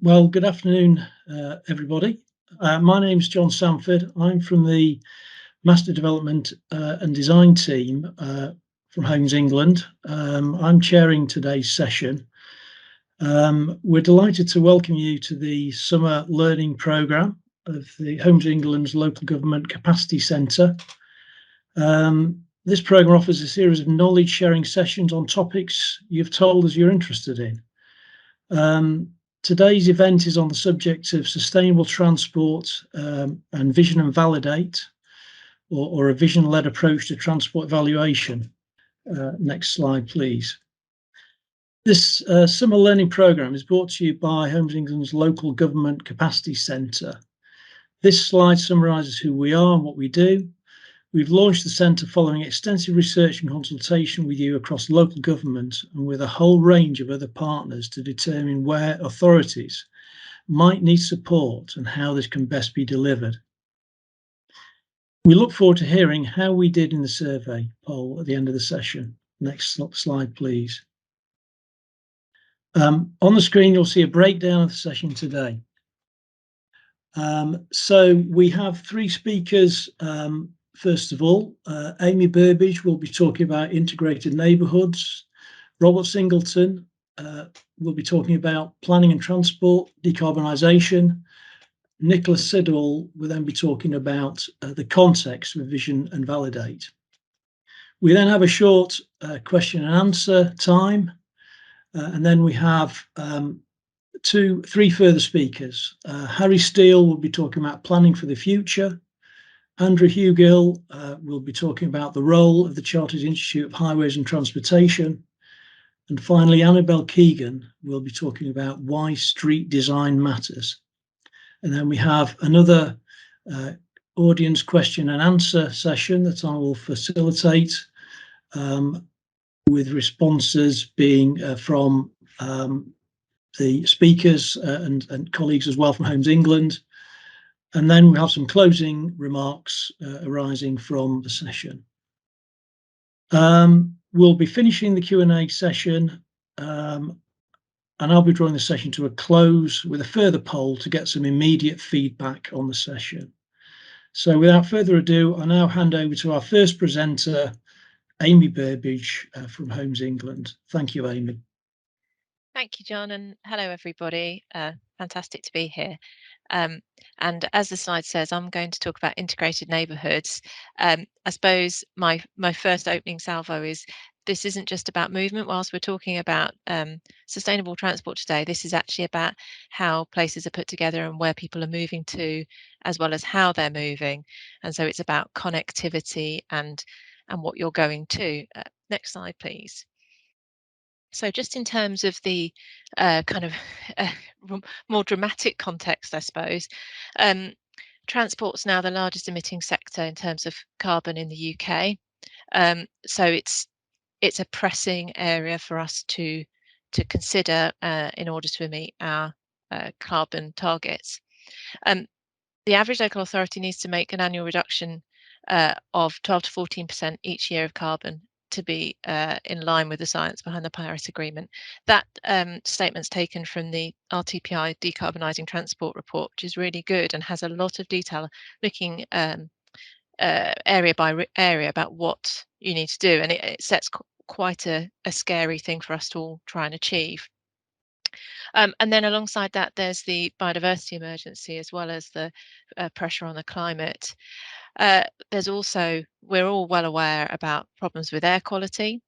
Well, good afternoon, everybody. My name's John Sanford. I'm from the Master Development and Design team from Homes England. I'm chairing today's session. We're delighted to welcome you to the Summer Learning Programme of the Homes England's Local Government Capacity Centre. This programme offers a series of knowledge sharing sessions on topics you've told us you're interested in. Today's event is on the subject of sustainable transport and vision and validate, or a vision-led approach to transport evaluation. Next slide, please. This summer learning programme is brought to you by Homes England's Local Government Capacity Centre. This slide summarises who we are and what we do. We've launched the centre following extensive research and consultation with you across local government and with a whole range of other partners to determine where authorities might need support and how this can best be delivered. We look forward to hearing how we did in the survey poll at the end of the session. Next slide, please. On the screen, you'll see a breakdown of the session today. So we have three speakers. First of all, Amy Burbidge will be talking about integrated neighbourhoods. Robert Singleton will be talking about planning and transport, decarbonisation. Nicholas Siddall will then be talking about the context of vision and validate. We then have a short question and answer time, and then we have three further speakers. Harry Steele will be talking about planning for the future. Andrew Hugill will be talking about the role of the Chartered Institute of Highways and Transportation. And finally, Annabel Keegan will be talking about why street design matters. And then we have another audience question and answer session that I will facilitate, with responses being from the speakers and colleagues as well from Homes England. And then we have some closing remarks arising from the session. We'll be finishing the Q&A session, and I'll be drawing the session to a close with a further poll to get some immediate feedback on the session. So without further ado, I now hand over to our first presenter, Amy Burbidge from Homes England. Thank you, Amy. Thank you, John, and hello, everybody. Fantastic to be here. And as the slide says, I'm going to talk about integrated neighbourhoods. I suppose my first opening salvo is this isn't just about movement. Whilst we're talking about sustainable transport today, this is actually about how places are put together and where people are moving to, as well as how they're moving. And so it's about connectivity and what you're going to. Next slide, please. So just in terms of the kind of more dramatic context, I suppose, transport's now the largest emitting sector in terms of carbon in the UK. So it's a pressing area for us to consider in order to meet our carbon targets. The average local authority needs to make an annual reduction of 12 to 14% each year of carbon to be in line with the science behind the Paris Agreement. That statement's taken from the RTPI Decarbonising Transport report, which is really good and has a lot of detail looking area by area about what you need to do, and it sets quite a scary thing for us to all try and achieve. And then alongside that, there's the biodiversity emergency as well as the pressure on the climate. There's also, we're all well aware about problems with air quality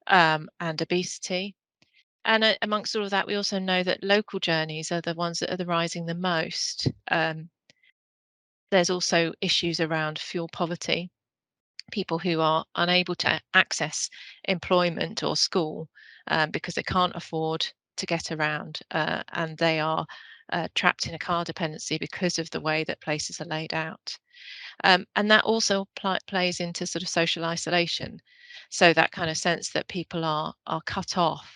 and obesity. And amongst all of that, we also know that local journeys are the ones that are rising the most. There's also issues around fuel poverty, people who are unable to access employment or school because they can't afford to get around, and they are trapped in a car dependency because of the way that places are laid out. And that also plays into sort of social isolation. So that kind of sense that people are cut off.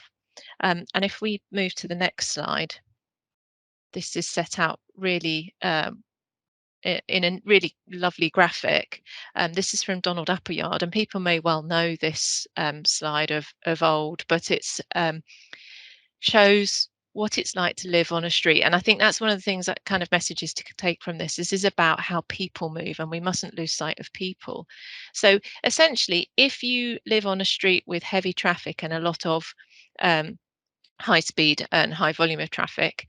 And if we move to the next slide, this is set out really in a really lovely graphic. This is from Donald Appleyard, and people may well know this slide of old, but it's shows what it's like to live on a street. And I think that's one of the things, that kind of messages to take from this. This is about how people move, and we mustn't lose sight of people. So essentially, if you live on a street with heavy traffic and a lot of high speed and high volume of traffic,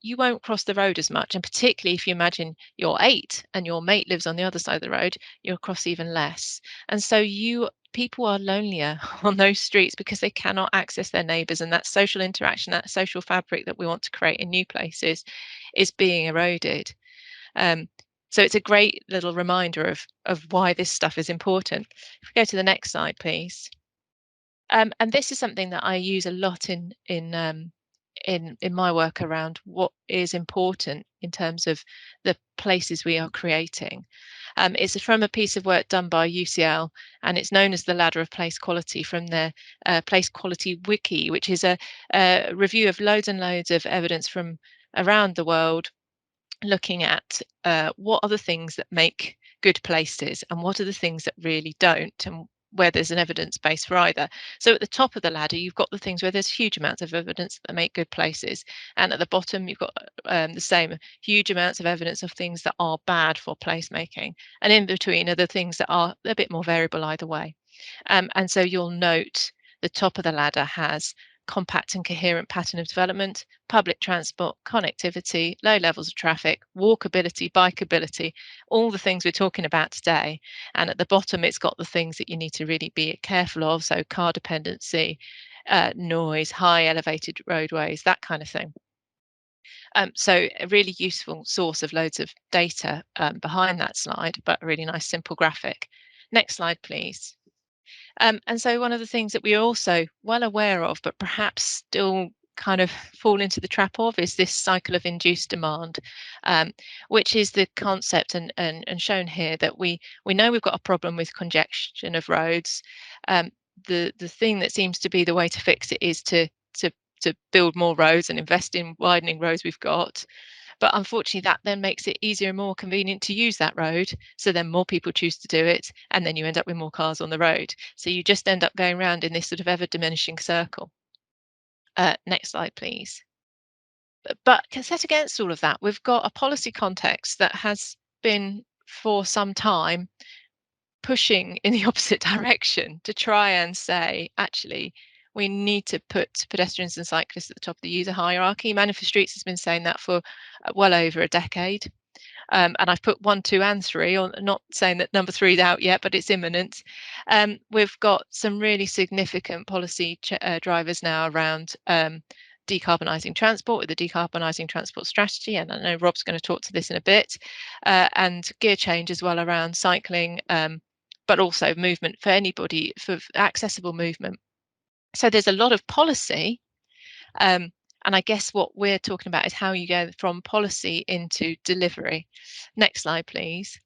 you won't cross the road as much. And particularly if you imagine you're 8 and your mate lives on the other side of the road, you'll cross even less. And so people are lonelier on those streets because they cannot access their neighbours, and that social interaction, that social fabric that we want to create in new places, is being eroded. So it's a great little reminder of why this stuff is important. If we go to the next slide, please. And this is something that I use a lot in my work around what is important in terms of the places we are creating. It's from a piece of work done by UCL, and it's known as the Ladder of Place Quality, from their Place Quality Wiki, which is a review of loads and loads of evidence from around the world, looking at what are the things that make good places and what are the things that really don't, and where there's an evidence base for either. So at the top of the ladder, you've got the things where there's huge amounts of evidence that make good places, and at the bottom you've got the same huge amounts of evidence of things that are bad for placemaking, and in between are the things that are a bit more variable either way. And so you'll note the top of the ladder has compact and coherent pattern of development, public transport, connectivity, low levels of traffic, walkability, bikeability, all the things we're talking about today. And at the bottom, it's got the things that you need to really be careful of. So car dependency, noise, high elevated roadways, that kind of thing. So a really useful source of loads of data behind that slide, but a really nice simple graphic. Next slide, please. And so one of the things that we're also well aware of, but perhaps still kind of fall into the trap of, is this cycle of induced demand, which is the concept and shown here that we know we've got a problem with congestion of roads. The thing that seems to be the way to fix it is to build more roads and invest in widening roads we've got. But unfortunately, that then makes it easier and more convenient to use that road. So then more people choose to do it, and then you end up with more cars on the road. So you just end up going around in this sort of ever diminishing circle. Next slide, please. But set against all of that, we've got a policy context that has been for some time pushing in the opposite direction to try and say, actually, we need to put pedestrians and cyclists at the top of the user hierarchy. Man for Streets has been saying that for well over a decade. And I've put 1, 2, and 3, or not saying that number 3 is out yet, but it's imminent. We've got some really significant policy drivers now around decarbonising transport with the decarbonising transport strategy, and I know Rob's going to talk to this in a bit, and gear change as well around cycling, but also movement for anybody, for accessible movement. So there's a lot of policy, and I guess what we're talking about is how you go from policy into delivery. Next slide, please.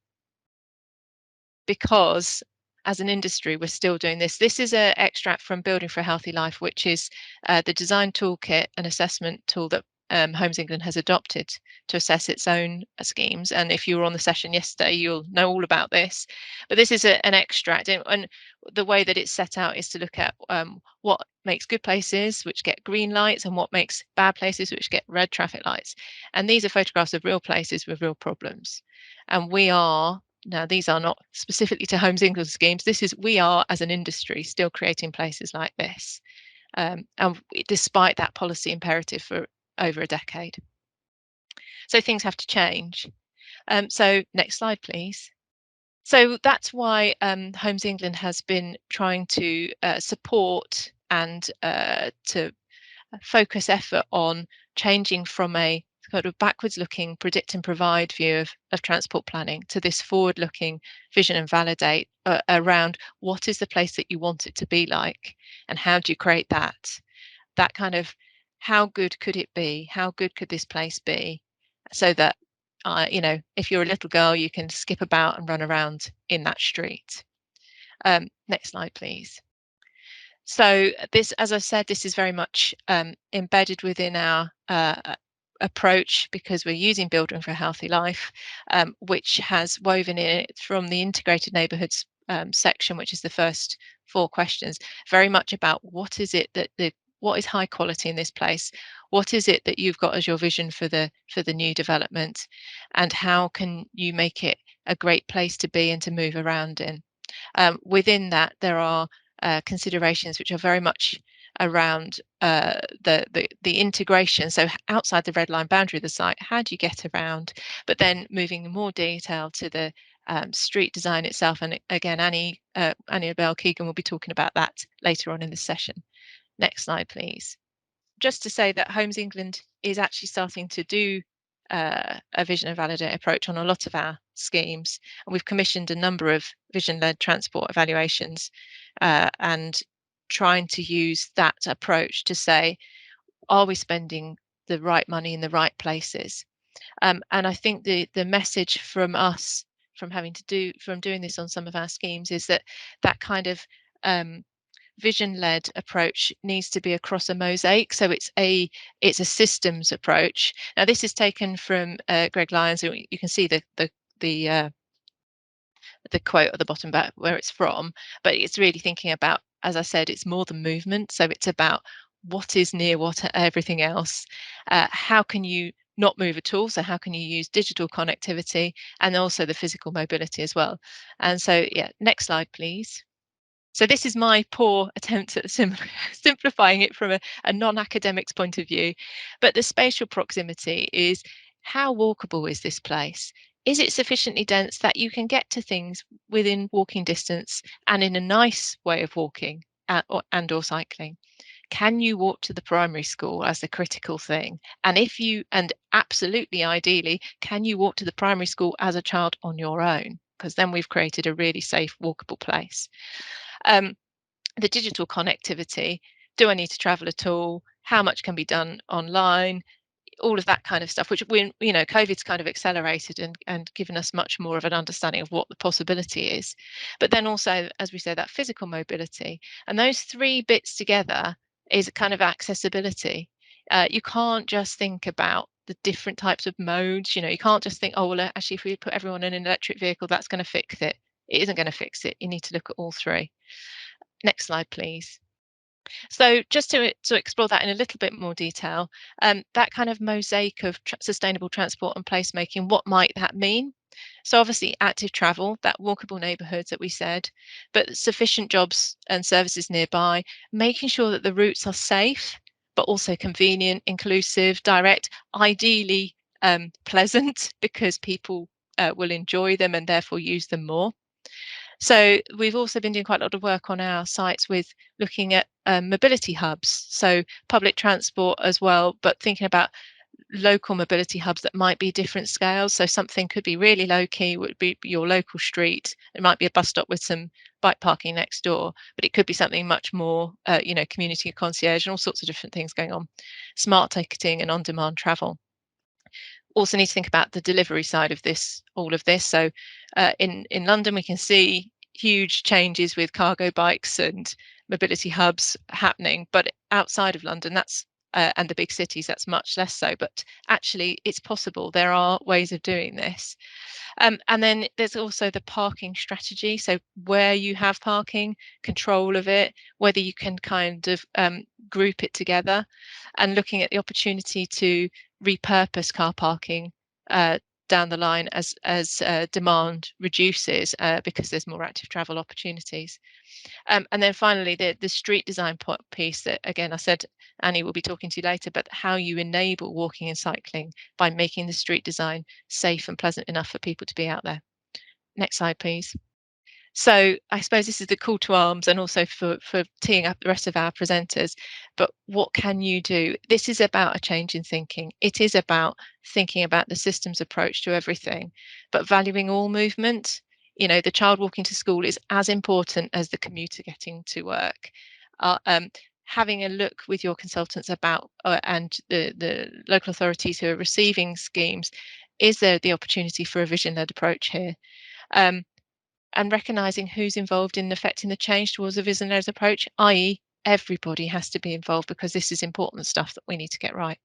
Because as an industry, we're still doing this. This is an extract from Building for a Healthy Life, which is the design toolkit and assessment tool that Homes England has adopted to assess its own schemes. And if you were on the session yesterday, you'll know all about this. But this is an extract, and the way that it's set out is to look at what makes good places, which get green lights, and what makes bad places, which get red traffic lights. And these are photographs of real places with real problems. And now, these are not specifically to Homes England schemes. We are, as an industry, still creating places like this, and despite that policy imperative for over a decade. So things have to change. So next slide, please. So that's why Homes England has been trying to support and to focus effort on changing from a sort of backwards looking predict and provide view of transport planning to this forward looking vision and validate around what is the place that you want it to be like, and how do you create that kind of, how good could it be, how good could this place be, so that if you're a little girl, you can skip about and run around in that street. Next slide, please. So this, as I said, this is very much embedded within our approach, because we're using Building for a Healthy Life, which has woven in it from the integrated neighbourhoods section, which is the first 4 questions, very much about what is it that what is high quality in this place? What is it that you've got as your vision for the new development, and how can you make it a great place to be and to move around in? Within that, there are considerations which are very much around the integration. So outside the red line boundary of the site, how do you get around? But then moving in more detail to the street design itself. And again, Annie Bell Keegan will be talking about that later on in the session. Next slide, please. Just to say that Homes England is actually starting to do a vision and validate approach on a lot of our schemes, and we've commissioned a number of vision-led transport evaluations and trying to use that approach to say, are we spending the right money in the right places? And I think the message from us from doing this on some of our schemes is that kind of vision-led approach needs to be across a mosaic. So it's a systems approach. Now this is taken from Greg Lyons. So you can see the quote at the bottom about where it's from, but it's really thinking about, as I said, it's more than movement. So it's about what is near what everything else. How can you not move at all? So how can you use digital connectivity and also the physical mobility as well? And so, yeah, next slide, please. So this is my poor attempt at simplifying it from a non-academic's point of view. But the spatial proximity is, how walkable is this place? Is it sufficiently dense that you can get to things within walking distance and in a nice way of walking and or cycling? Can you walk to the primary school as the critical thing? And absolutely ideally, can you walk to the primary school as a child on your own? Because then we've created a really safe, walkable place. The digital connectivity, do I need to travel at all? How much can be done online? All of that kind of stuff, which COVID's kind of accelerated and given us much more of an understanding of what the possibility is. But then also, as we say, that physical mobility, and those three bits together is kind of accessibility. You can't just think about the different types of modes. You can't just think, oh, well, actually, if we put everyone in an electric vehicle, that's going to fix it. It isn't going to fix it. You need to look at all three. Next slide, please. So just to explore that in a little bit more detail, that kind of mosaic of sustainable transport and placemaking, what might that mean? So obviously active travel, that walkable neighbourhoods that we said, but sufficient jobs and services nearby, making sure that the routes are safe, but also convenient, inclusive, direct, ideally pleasant, because people will enjoy them and therefore use them more. So we've also been doing quite a lot of work on our sites with looking at mobility hubs, so public transport as well, but thinking about local mobility hubs that might be different scales. So something could be really low key, would be your local street. It might be a bus stop with some bike parking next door, but it could be something much more, community concierge and all sorts of different things going on. Smart ticketing and on-demand travel. Also need to think about the delivery side of all of this. So in London, we can see huge changes with cargo bikes and mobility hubs happening, but outside of London, that's and the big cities, that's much less so. But actually, it's possible. There are ways of doing this. And then there's also the parking strategy. So where you have parking, control of it, whether you can kind of group it together, and looking at the opportunity to repurpose car parking down the line as demand reduces because there's more active travel opportunities. And then finally, the street design piece that, again, I said Annie will be talking to you later, but how you enable walking and cycling by making the street design safe and pleasant enough for people to be out there. Next slide, please. So I suppose this is the call to arms, and also for teeing up the rest of our presenters. But what can you do? This is about a change in thinking. It is about thinking about the systems approach to everything, but valuing all movement. The child walking to school is as important as the commuter getting to work. Having a look with your consultants about and the local authorities who are receiving schemes, is there the opportunity for a vision-led approach here? And recognising who's involved in affecting the change towards a vision-led approach, i.e. everybody has to be involved, because this is important stuff that we need to get right.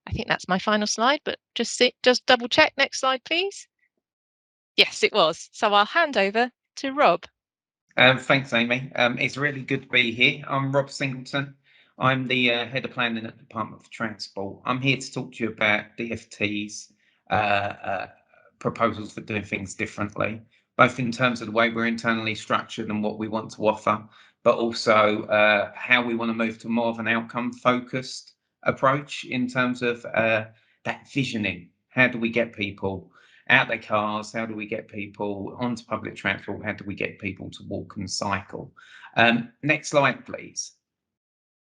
I think that's my final slide, but just double check. Next slide, please. Yes, it was. So I'll hand over to Rob. Thanks, Amy. It's really good to be here. I'm Rob Singleton. I'm the Head of Planning at the Department for Transport. I'm here to talk to you about DFT's proposals for doing things differently, both in terms of the way we're internally structured and what we want to offer, but also how we want to move to more of an outcome-focused approach in terms of that visioning. How do we get people out their cars? How do we get people onto public transport? How do we get people to walk and cycle? Next slide, please.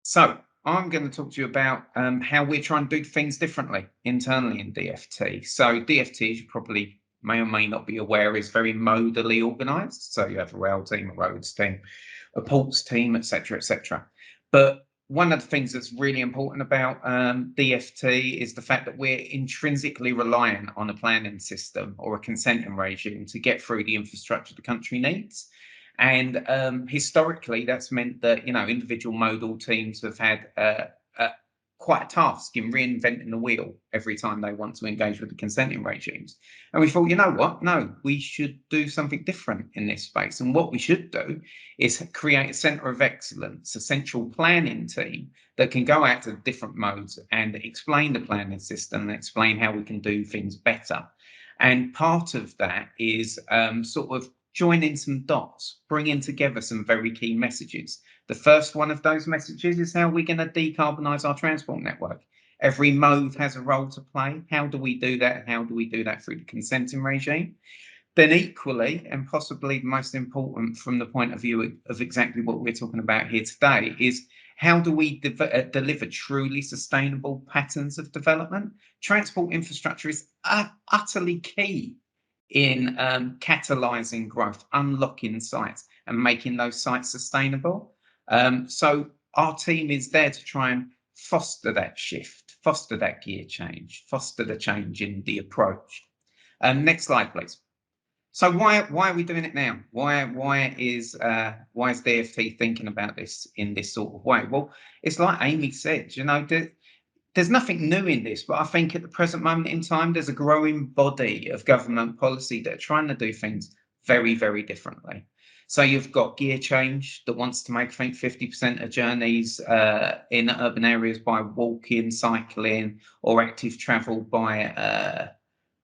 So I'm going to talk to you about how we're trying to do things differently internally in DFT. So DFT, as you probably may or may not be aware, is very modally organised. So you have a rail team, a roads team, a ports team, etc., etc. But one of the things that's really important about DFT is the fact that we're intrinsically reliant on a planning system or a consenting regime to get through the infrastructure the country needs. And historically, that's meant that, you know, individual modal teams have had quite a task in reinventing the wheel every time they want to engage with the consenting regimes. And we thought, you know what? No, we should do something different in this space. And what we should do is create a centre of excellence, a central planning team that can go out to different modes and explain the planning system and explain how we can do things better. And part of that is sort of joining some dots, bringing together some very key messages. The first one of those messages is how we're going to decarbonise our transport network. Every mode has a role to play. How do we do that? And how do we do that through the consenting regime? Then equally, and possibly most important from the point of view of exactly what we're talking about here today, is how do we deliver truly sustainable patterns of development? Transport infrastructure is utterly key in catalysing growth, unlocking sites and making those sites sustainable. So our team is there to try and foster that shift, foster that gear change, foster the change in the approach. Next slide, please. So why are we doing it now? Why is DFT thinking about this in this sort of way? Well, it's like Amy said, you know, there's nothing new in this, but I think at the present moment in time, there's a growing body of government policy that are trying to do things very, very differently. So you've got gear change that wants to make, I think, 50% of journeys in urban areas by walking, cycling, or active travel by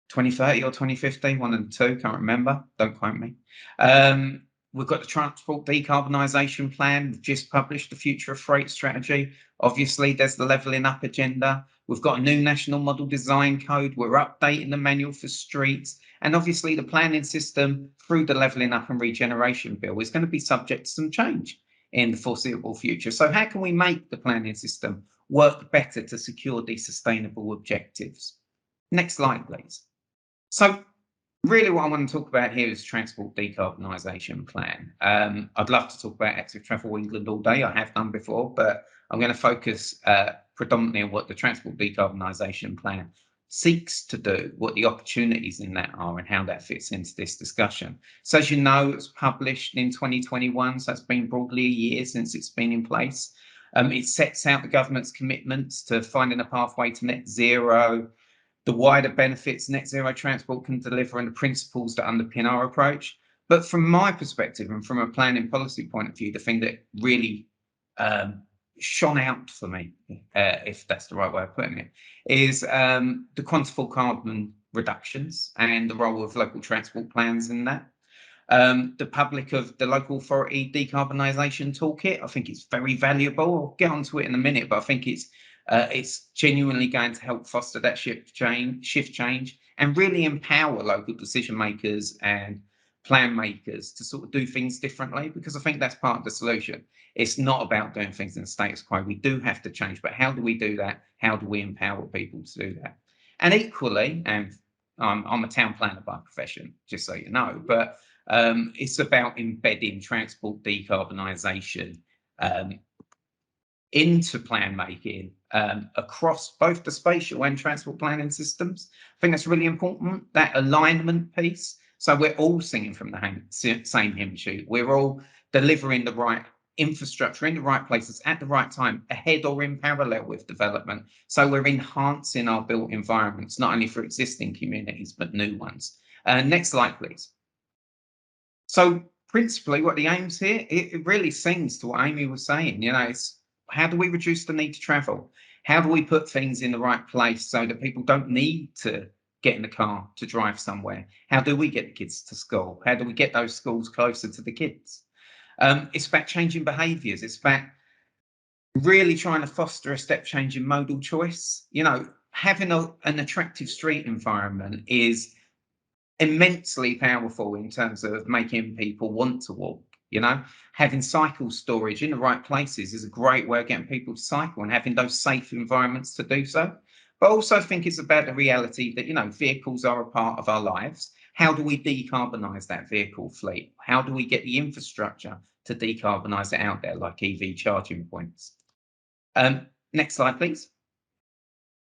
2030 or 2050, one of the two, can't remember, don't quote me. We've got the transport decarbonisation plan. We've just published the future of freight strategy. Obviously, there's the levelling up agenda. We've got a new national model design code. We're updating the manual for streets. And obviously, the planning system through the levelling up and regeneration bill is going to be subject to some change in the foreseeable future. So how can we make the planning system work better to secure these sustainable objectives? Next slide, please. So really what I want to talk about here is transport decarbonisation plan. I'd love to talk about Active Travel England all day. I have done before, but I'm going to focus predominantly on what the transport decarbonisation plan seeks to do, what the opportunities in that are and how that fits into this discussion. So as you know, it was published in 2021, so it's been broadly a year since it's been in place. It sets out the government's commitments to finding a pathway to net zero, the wider benefits net zero transport can deliver and the principles that underpin our approach. But from my perspective and from a planning policy point of view, the thing that really shone out for me, if that's the right way of putting it, is the quantifiable carbon reductions and the role of local transport plans in that. The public of the local authority decarbonisation toolkit, I think it's very valuable. I'll get onto it in a minute, but I think it's genuinely going to help foster that shift change and really empower local decision makers and plan makers to sort of do things differently, because I think that's part of the solution. It's not about doing things in the status quo. We do have to change, but how do we do that? How do we empower people to do that? And equally, and I'm a town planner by profession, just so you know, but it's about embedding transport decarbonisation into plan making across both the spatial and transport planning systems. I think that's really important, that alignment piece. So we're all singing from the same hymn sheet. We're all delivering the right infrastructure in the right places at the right time, ahead or in parallel with development. So we're enhancing our built environments, not only for existing communities, but new ones. Next slide, please. So principally what the aims here, it really sings to what Amy was saying, you know, it's how do we reduce the need to travel? How do we put things in the right place so that people don't need to get in the car to drive somewhere? How do we get the kids to school? How do we get those schools closer to the kids? It's about changing behaviours. It's about really trying to foster a step change in modal choice. You know, having an attractive street environment is immensely powerful in terms of making people want to walk. You know, having cycle storage in the right places is a great way of getting people to cycle and having those safe environments to do so. But I also think it's about the reality that, you know, vehicles are a part of our lives. How do we decarbonise that vehicle fleet? How do we get the infrastructure to decarbonise it out there, like EV charging points? Next slide, please.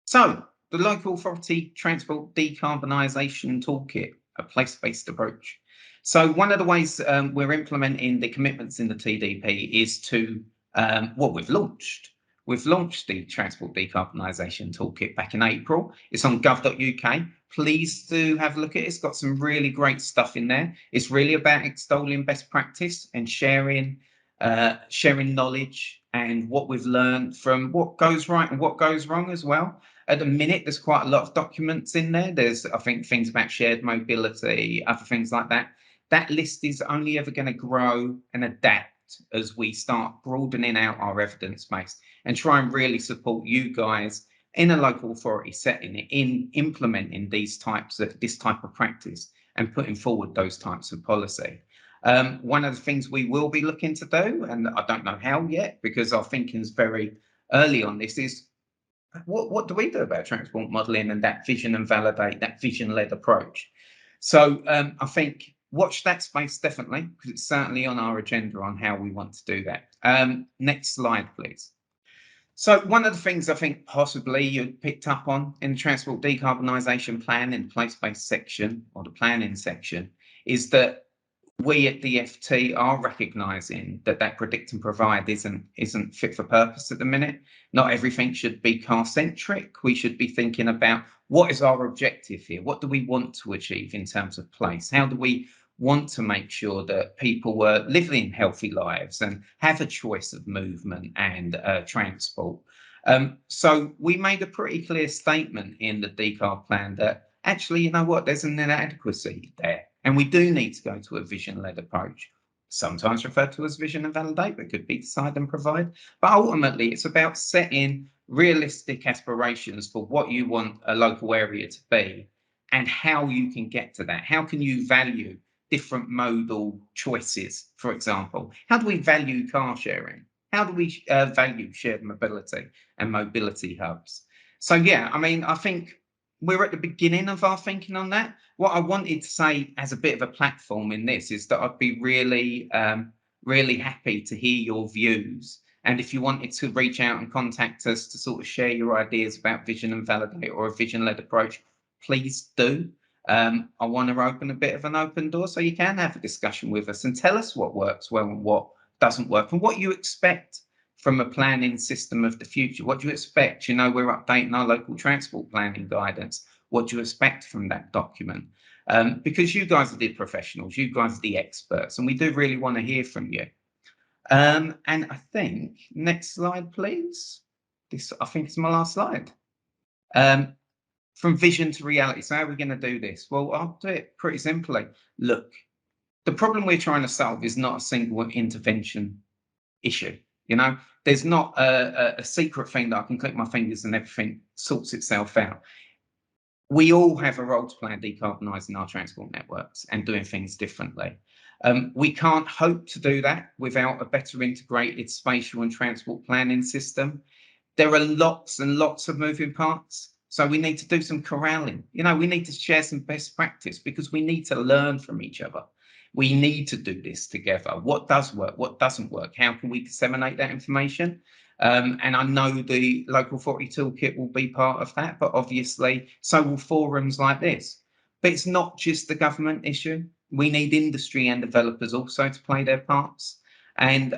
So the Local Authority Transport Decarbonisation Toolkit, a place-based approach. So one of the ways we're implementing the commitments in the TDP is to, well, we've launched the Transport Decarbonisation Toolkit back in April. It's on gov.uk. Please do have a look at it. It's got some really great stuff in there. It's really about extolling best practice and sharing knowledge and what we've learned from what goes right and what goes wrong as well. At the minute, there's quite a lot of documents in there. There's, I think, things about shared mobility, other things like that. That list is only ever going to grow and adapt as we start broadening out our evidence base and try and really support you guys in a local authority setting in implementing this type of practice and putting forward those types of policy. One of the things we will be looking to do, and I don't know how yet because our thinking is very early on this, is what do we do about transport modelling and that vision and validate that vision-led approach? So I think watch that space definitely, because it's certainly on our agenda on how we want to do that. Next slide, please. So one of the things I think possibly you picked up on in the Transport Decarbonisation Plan in the place-based section or the planning section is that we at DFT are recognising that predict and provide isn't fit for purpose at the minute. Not everything should be car-centric. We should be thinking about what is our objective here? What do we want to achieve in terms of place? How do we want to make sure that people were living healthy lives and have a choice of movement and transport? So we made a pretty clear statement in the decarb plan that actually, you know what, there's an inadequacy there. And we do need to go to a vision-led approach, sometimes referred to as vision and validate, but could be decide and provide. But ultimately, it's about setting realistic aspirations for what you want a local area to be and how you can get to that. How can you value different modal choices, for example? How do we value car sharing? How do we value shared mobility and mobility hubs? So, yeah, I mean, I think we're at the beginning of our thinking on that. What I wanted to say as a bit of a platform in this is that I'd be really, really happy to hear your views. And if you wanted to reach out and contact us to sort of share your ideas about vision and validate or a vision-led approach, please do. I want to open a bit of an open door so you can have a discussion with us and tell us what works well and what doesn't work and what you expect from a planning system of the future. What do you expect? You know, we're updating our local transport planning guidance. What do you expect from that document? Because you guys are the professionals, you guys are the experts, and we do really want to hear from you. And I think, next slide, please. This, I think, is my last slide. From vision to reality. So how are we going to do this? Well, I'll do it pretty simply. Look, the problem we're trying to solve is not a single intervention issue. You know, there's not a secret thing that I can click my fingers and everything sorts itself out. We all have a role to play in decarbonising our transport networks and doing things differently. We can't hope to do that without a better integrated spatial and transport planning system. There are lots and lots of moving parts. So we need to do some corralling. You know, we need to share some best practice because we need to learn from each other. We need to do this together. What does work? What doesn't work? How can we disseminate that information? And I know the local authority toolkit will be part of that, but obviously so will forums like this. But it's not just the government issue. We need industry and developers also to play their parts. And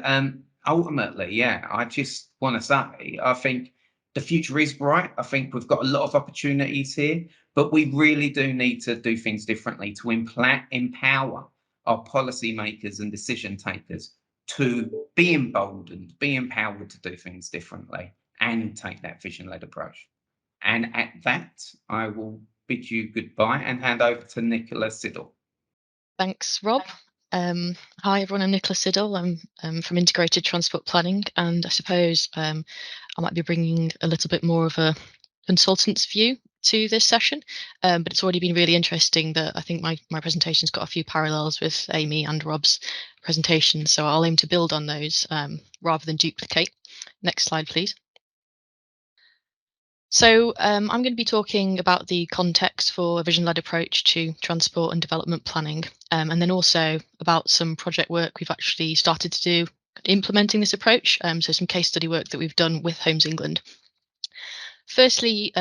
ultimately, yeah, I just want to say, I think the future is bright. I think we've got a lot of opportunities here, but we really do need to do things differently to empower our policymakers and decision takers to be emboldened, be empowered to do things differently and take that vision-led approach. And at that, I will bid you goodbye and hand over to Nicola Siddle. Thanks, Rob. Hi, everyone. I'm Nicola Siddle. I'm from Integrated Transport Planning, and I suppose I might be bringing a little bit more of a consultant's view to this session, but it's already been really interesting that I think my presentation's got a few parallels with Amy and Rob's presentation, so I'll aim to build on those rather than duplicate. Next slide, please. So I'm going to be talking about the context for a vision-led approach to transport and development planning, and then also about some project work we've actually started to do implementing this approach, so some case study work that we've done with Homes England. Firstly,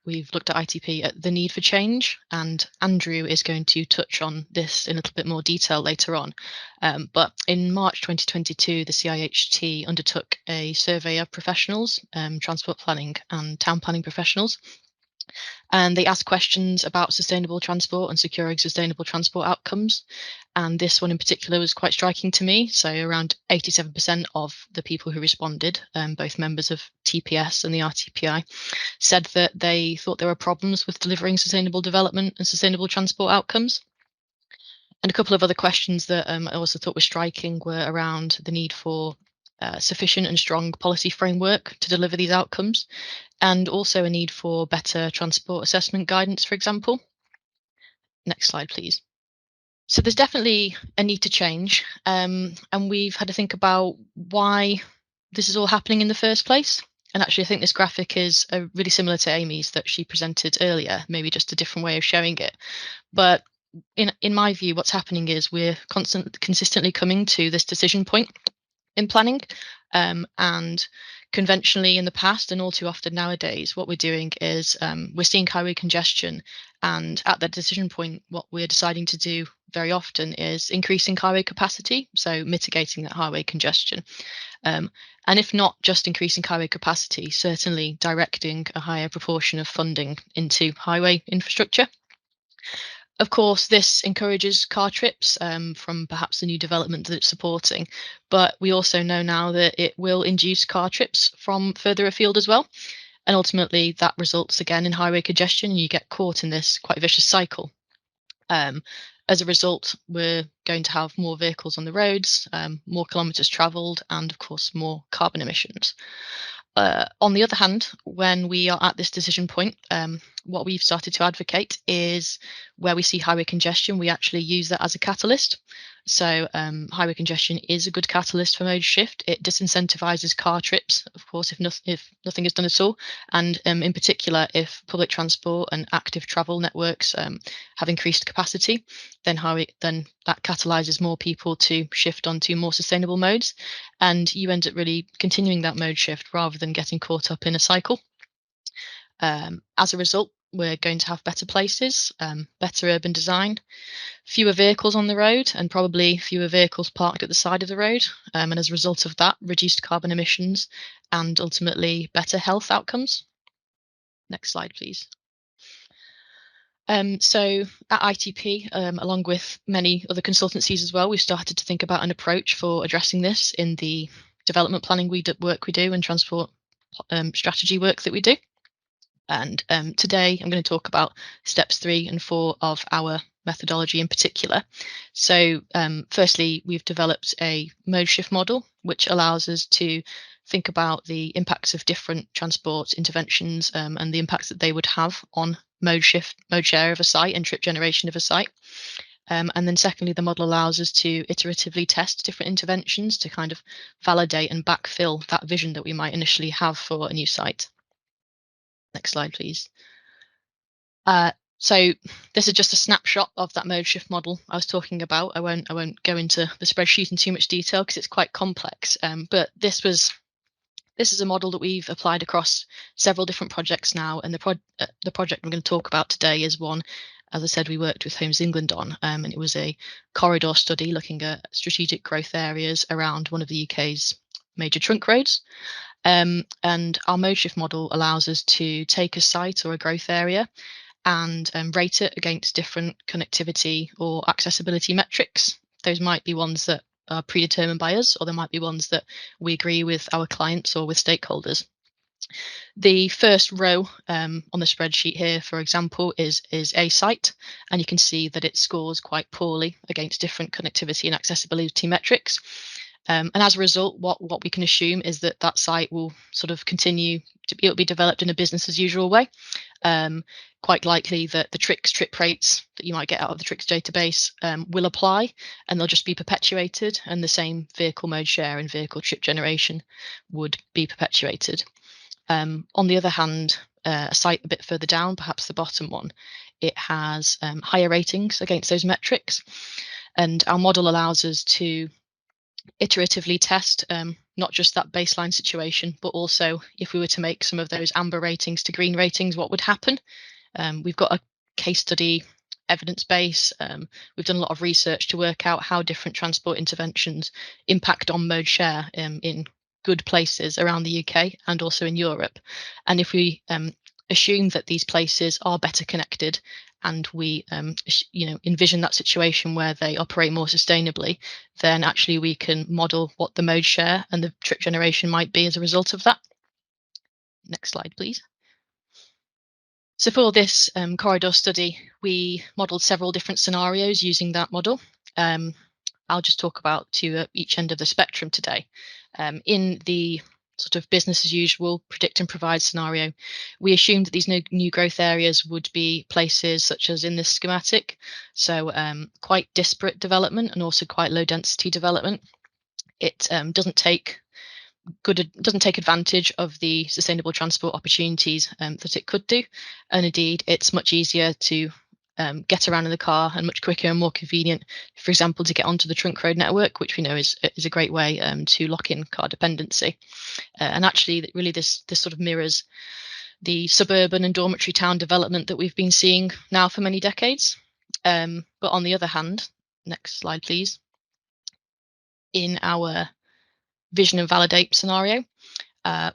we've looked at ITP at the need for change, and Andrew is going to touch on this in a little bit more detail later on. But in March 2022, the CIHT undertook a survey of professionals, transport planning and town planning professionals, and they asked questions about sustainable transport and securing sustainable transport outcomes. And this one in particular was quite striking to me. So around 87% of the people who responded, both members of TPS and the RTPI, said that they thought there were problems with delivering sustainable development and sustainable transport outcomes. And a couple of other questions that I also thought were striking were around the need for sufficient and strong policy framework to deliver these outcomes, and also a need for better transport assessment guidance, for example. Next slide, please. So there's definitely a need to change, and we've had to think about why this is all happening in the first place. And actually, I think this graphic is really similar to Amy's that she presented earlier, maybe just a different way of showing it. But in my view, what's happening is we're consistently coming to this decision point in planning, and conventionally in the past and all too often nowadays, what we're doing is we're seeing highway congestion, and at that decision point, what we're deciding to do very often is increasing highway capacity, so mitigating that highway congestion. And if not just increasing highway capacity, certainly directing a higher proportion of funding into highway infrastructure. Of course, this encourages car trips from perhaps the new development that it's supporting, but we also know now that it will induce car trips from further afield as well. And ultimately, that results again in highway congestion, and you get caught in this quite vicious cycle. As a result, we're going to have more vehicles on the roads, more kilometres travelled, and of course, more carbon emissions. On the other hand, when we are at this decision point, what we've started to advocate is where we see highway congestion, we actually use that as a catalyst. So highway congestion is a good catalyst for mode shift. It disincentivizes car trips, of course, if nothing is done at all. And in particular, if public transport and active travel networks have increased capacity, then that catalyzes more people to shift onto more sustainable modes. And you end up really continuing that mode shift rather than getting caught up in a cycle. As a result, we're going to have better places, better urban design, fewer vehicles on the road, and probably fewer vehicles parked at the side of the road. And as a result of that, reduced carbon emissions and ultimately better health outcomes. Next slide, please. So at ITP, along with many other consultancies as well, we've started to think about an approach for addressing this in the development planning work we do and transport strategy work that we do. And today I'm going to talk about steps 3 and 4 of our methodology in particular. So firstly, we've developed a mode shift model, which allows us to think about the impacts of different transport interventions and the impacts that they would have on mode share of a site and trip generation of a site. And then secondly, the model allows us to iteratively test different interventions to kind of validate and backfill that vision that we might initially have for a new site. Next slide, please. So this is just a snapshot of that mode shift model I was talking about. I won't go into the spreadsheet in too much detail because it's quite complex. But this is a model that we've applied across several different projects now, and the project I'm going to talk about today is one, as I said, we worked with Homes England on, and it was a corridor study looking at strategic growth areas around one of the UK's major trunk roads. And our mode shift model allows us to take a site or a growth area and rate it against different connectivity or accessibility metrics. Those might be ones that are predetermined by us, or there might be ones that we agree with our clients or with stakeholders. The first row on the spreadsheet here, for example, is a site, and you can see that it scores quite poorly against different connectivity and accessibility metrics. And as a result, what we can assume is that that site will sort of continue to be developed in a business as usual way. Quite likely that the trip rates that you might get out of the TRICS database will apply, and they'll just be perpetuated, and the same vehicle mode share and vehicle trip generation would be perpetuated. On the other hand, a site a bit further down, perhaps the bottom one, it has higher ratings against those metrics, and our model allows us to iteratively test not just that baseline situation, but also if we were to make some of those amber ratings to green ratings, what would happen? We've got a case study evidence base. We've done a lot of research to work out how different transport interventions impact on mode share in good places around the UK and also in Europe. And if we assume that these places are better connected, and we envision that situation where they operate more sustainably, then actually we can model what the mode share and the trip generation might be as a result of that. Next slide, please. So for this corridor study, we modeled several different scenarios using that model. I'll just talk about each end of the spectrum today. In the sort of business as usual, predict and provide scenario, we assumed that these new growth areas would be places such as in this schematic, so quite disparate development and also quite low density development. It doesn't take advantage of the sustainable transport opportunities that it could do, and indeed it's much easier to get around in the car and much quicker and more convenient, for example, to get onto the trunk road network, which we know is a great way to lock in car dependency. And actually, really, this sort of mirrors the suburban and dormitory town development that we've been seeing now for many decades. But on the other hand, next slide, please. In our vision and validate scenario,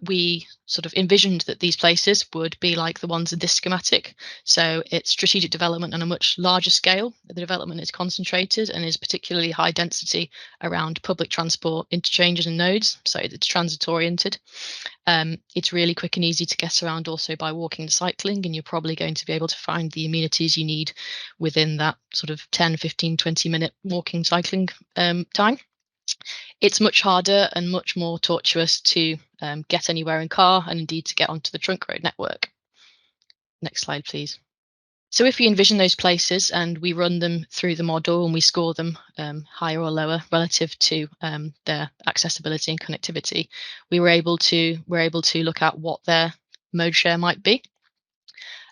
we sort of envisioned that these places would be like the ones in this schematic. So it's strategic development on a much larger scale. The development is concentrated and is particularly high density around public transport interchanges and nodes. So it's transit oriented. It's really quick and easy to get around also by walking and cycling, and you're probably going to be able to find the amenities you need within that sort of 10, 15, 20-minute walking cycling time. It's much harder and much more tortuous to get anywhere in car, and indeed to get onto the trunk road network. Next slide, please. So if we envision those places and we run them through the model and we score them higher or lower relative to their accessibility and connectivity, we're able to look at what their mode share might be.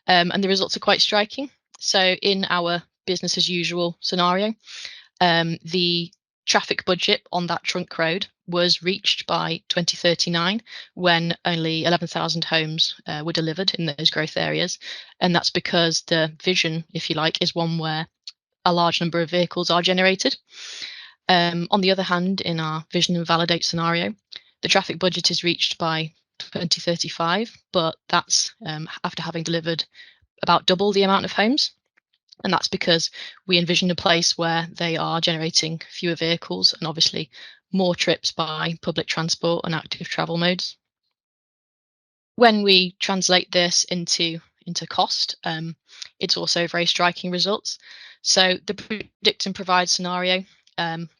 And the results are quite striking. So in our business as usual scenario, the traffic budget on that trunk road was reached by 2039, when only 11,000 homes were delivered in those growth areas. And that's because the vision, if you like, is one where a large number of vehicles are generated. On the other hand, in our vision and validate scenario, the traffic budget is reached by 2035, but that's after having delivered about double the amount of homes. And that's because we envision a place where they are generating fewer vehicles and obviously more trips by public transport and active travel modes. When we translate this into cost, it's also very striking results. So the predict and provide scenario,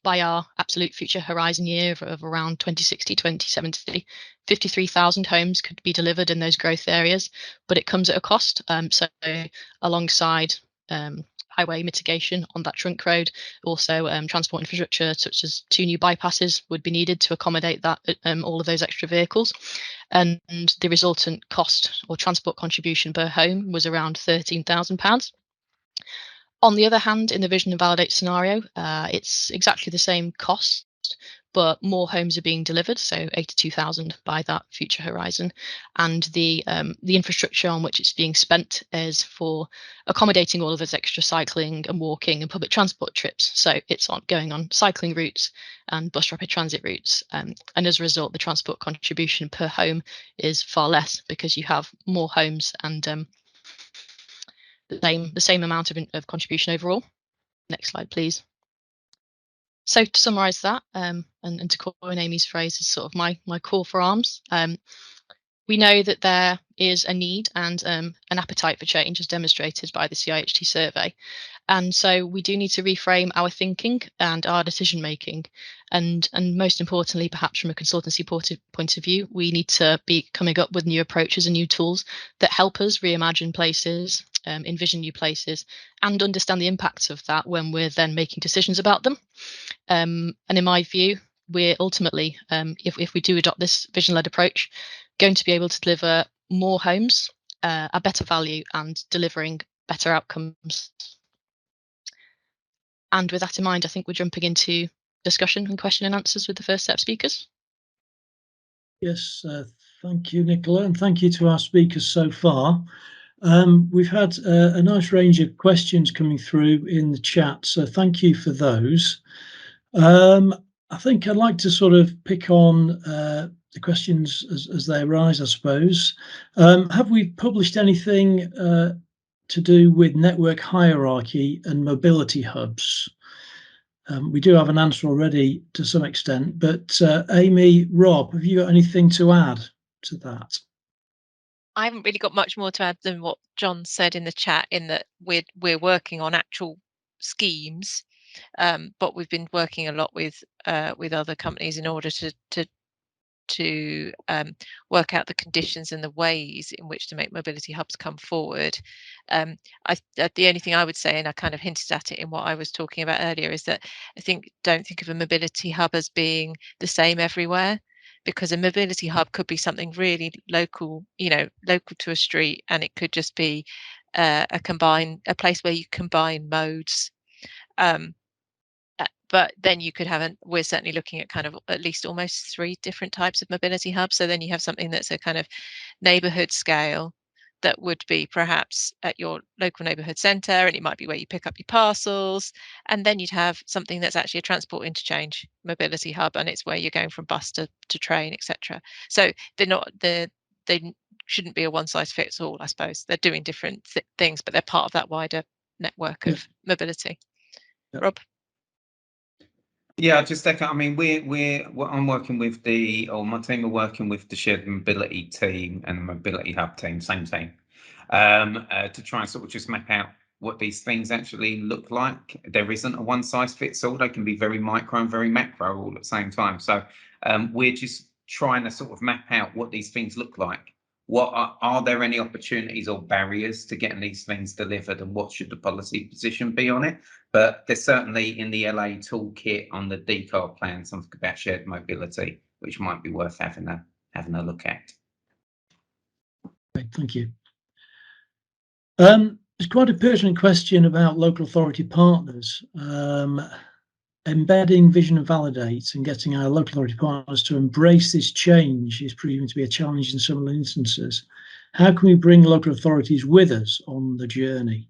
by our absolute future horizon year of around 2060, 2070, 53,000 homes could be delivered in those growth areas, but it comes at a cost. So alongside highway mitigation on that trunk road, also transport infrastructure such as 2 new bypasses would be needed to accommodate that all of those extra vehicles, and the resultant cost or transport contribution per home was around £13,000. On the other hand, in the vision and validate scenario, it's exactly the same cost, but more homes are being delivered, so 82,000 by that future horizon, and the infrastructure on which it's being spent is for accommodating all of those extra cycling and walking and public transport trips. So it's going on cycling routes and bus rapid transit routes, and as a result, the transport contribution per home is far less because you have more homes and the same amount of contribution overall. Next slide, please. So to summarise that, and to coin Amy's phrase, is sort of my call for arms. We know that there is a need and an appetite for change, as demonstrated by the CIHT survey. And so we do need to reframe our thinking and our decision making. And most importantly, perhaps from a consultancy point of view, we need to be coming up with new approaches and new tools that help us reimagine places, envision new places, and understand the impacts of that when we're then making decisions about them. And in my view, we're ultimately, if we do adopt this vision-led approach, going to be able to deliver more homes, a better value, and delivering better outcomes. And with that in mind, I think we're jumping into discussion and question and answers with the first set of speakers. Yes, thank you, Nicola, and thank you to our speakers so far. We've had a nice range of questions coming through in the chat, so thank you for those. I think I'd like to sort of pick on the questions as they arise, I suppose. Have we published anything to do with network hierarchy and mobility hubs? We do have an answer already to some extent, but Amy, Rob, have you got anything to add to that? I haven't really got much more to add than what John said in the chat, in that we're working on actual schemes, but we've been working a lot with other companies in order to work out the conditions and the ways in which to make mobility hubs come forward. The only thing I would say, and I kind of hinted at it in what I was talking about earlier, is that don't think of a mobility hub as being the same everywhere, because a mobility hub could be something really local, local to a street, and it could just be a place where you combine modes. But then you could have we're certainly looking at kind of at least almost 3 different types of mobility hubs. So then you have something that's a kind of neighbourhood scale that would be perhaps at your local neighbourhood centre, and it might be where you pick up your parcels. And then you'd have something that's actually a transport interchange mobility hub, and it's where you're going from bus to train, etc. So they shouldn't be a one size fits all, I suppose. They're doing different things, but they're part of that wider network of mobility. Yep. Rob? Yeah, just echo. I mean, I'm working with my team are working with the shared mobility team and the mobility hub team, same team, to try and sort of just map out what these things actually look like. There isn't a one size fits all. They can be very micro and very macro all at the same time. So we're just trying to sort of map out what these things look like. What are there any opportunities or barriers to getting these things delivered, and what should the policy position be on it? But there's certainly in the LA toolkit on the decarb plan something about shared mobility, which might be worth having a look at. Great, thank you. There's quite a pertinent question about local authority partners. Embedding vision and validate and getting our local authority partners to embrace this change is proving to be a challenge in some instances. How can we bring local authorities with us on the journey?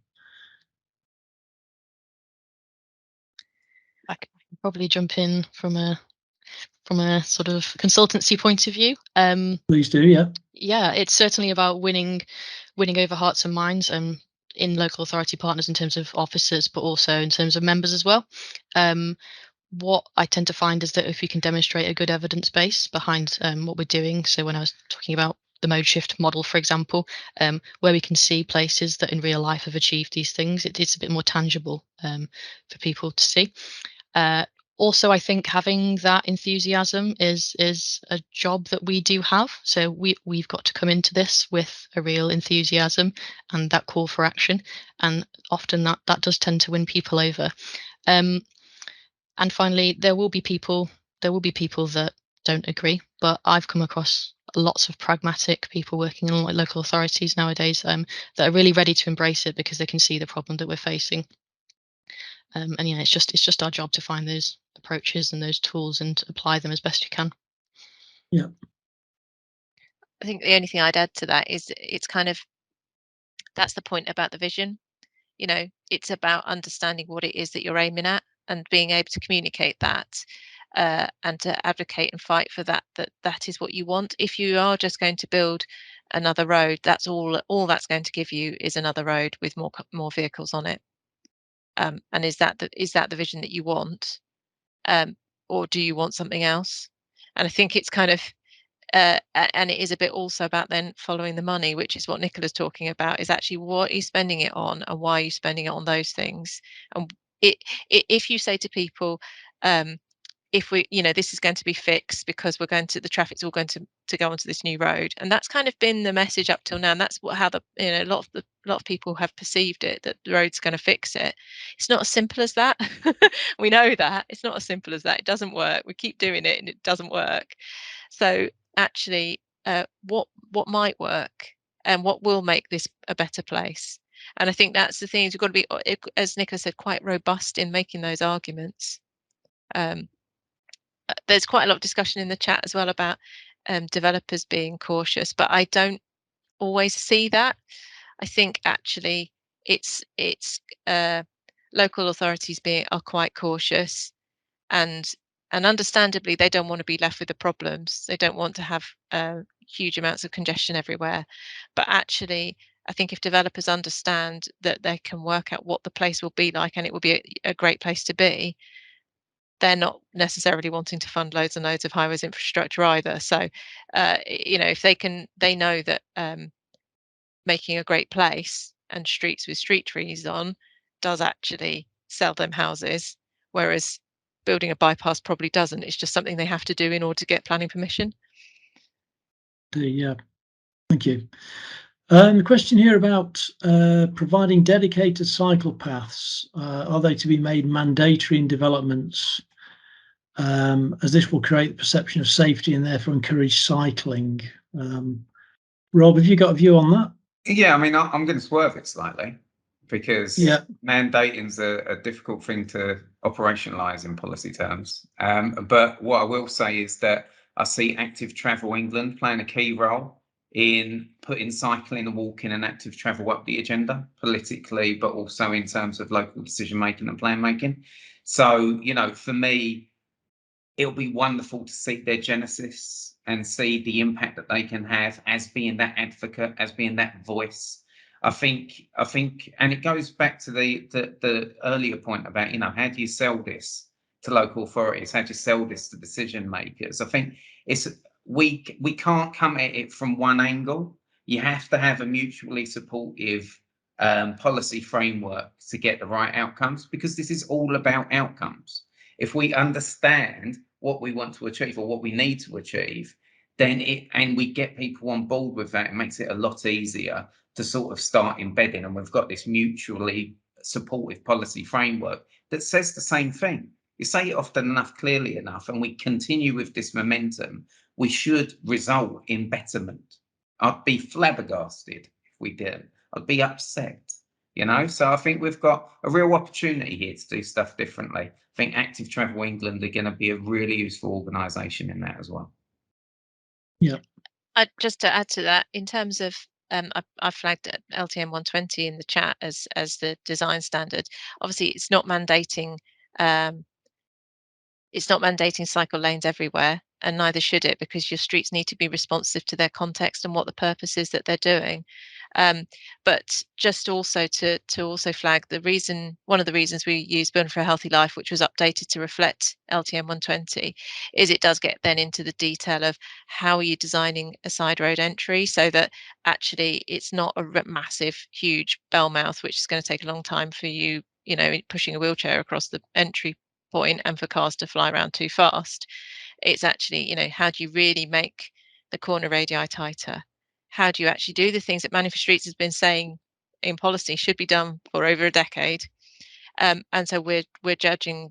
I can probably jump in from a sort of consultancy point of view. Please do, yeah. Yeah, it's certainly about winning over hearts and minds in local authority partners in terms of officers, but also in terms of members as well. What I tend to find is that if we can demonstrate a good evidence base behind what we're doing, so when I was talking about the mode shift model, for example, where we can see places that in real life have achieved these things, it's a bit more tangible for people to see. Also, I think having that enthusiasm is a job that we do have. So we've got to come into this with a real enthusiasm and that call for action. And often that does tend to win people over. And finally, there will be people that don't agree, but I've come across lots of pragmatic people working in local authorities nowadays that are really ready to embrace it because they can see the problem that we're facing. And it's just our job to find those approaches and those tools and apply them as best you can. Yeah. I think the only thing I'd add to that is that's the point about the vision. It's about understanding what it is that you're aiming at and being able to communicate that and to advocate and fight for that is what you want. If you are just going to build another road, that's all that's going to give you is another road with more vehicles on it. And is that the vision that you want? or do you want something else? And I think it's kind of and it is a bit also about then following the money, which is what Nicola's talking about, is actually what are you spending it on and why are you spending it on those things. And if you say to people, if we, this is going to be fixed because the traffic's all going to go onto this new road, and that's kind of been the message up till now, and that's how a lot of people have perceived it, that the road's going to fix it. It's not as simple as that. We know that it's not as simple as that. It doesn't work. We keep doing it and it doesn't work. So actually, what might work and what will make this a better place? And I think that's the thing, you've got to be, as Nicola said, quite robust in making those arguments. There's quite a lot of discussion in the chat as well about developers being cautious, but I don't always see that. I think actually it's local authorities are quite cautious, and understandably they don't want to be left with the problems. They don't want to have huge amounts of congestion everywhere. But actually, I think if developers understand that they can work out what the place will be like and it will be a great place to be, they're not necessarily wanting to fund loads and loads of highways infrastructure either. So, if they know that making a great place and streets with street trees on does actually sell them houses, whereas building a bypass probably doesn't. It's just something they have to do in order to get planning permission. Yeah, thank you. The question here about providing dedicated cycle paths. Are they to be made mandatory in developments, as this will create the perception of safety and therefore encourage cycling? Rob, have you got a view on that? Yeah, I mean, I'm going to swerve it slightly, because mandating's a difficult thing to operationalise in policy terms. But what I will say is that I see Active Travel England playing a key role in putting cycling and walking and active travel up the agenda politically, but also in terms of local decision making and plan making. So, for me, it'll be wonderful to see their genesis and see the impact that they can have as being that advocate, as being that voice. I think, and it goes back to the earlier point about, how do you sell this to local authorities? How do you sell this to decision makers? I think we can't come at it from one angle. You have to have a mutually supportive policy framework to get the right outcomes, because this is all about outcomes. If we understand what we want to achieve or what we need to achieve, then and we get people on board with that, it makes it a lot easier to sort of start embedding. And we've got this mutually supportive policy framework that says the same thing. You say it often enough, clearly enough, and we continue with this momentum, we should result in betterment. I'd be flabbergasted if we didn't. I'd be upset, So I think we've got a real opportunity here to do stuff differently. I think Active Travel England are going to be a really useful organisation in that as well. Yeah. Just to add to that, in terms of I flagged LTM 120 in the chat as the design standard. Obviously, it's not mandating cycle lanes everywhere, and neither should it, because your streets need to be responsive to their context and what the purpose is that they're doing. But just also to also flag one of the reasons we use Building for a Healthy Life, which was updated to reflect LTM 120, is it does get then into the detail of how are you designing a side road entry so that actually it's not a massive, huge bell mouth, which is going to take a long time for you, pushing a wheelchair across the entry point and for cars to fly around too fast. It's actually, how do you really make the corner radii tighter? How do you actually do the things that Manning for Streets has been saying in policy should be done for over a decade? And so we're judging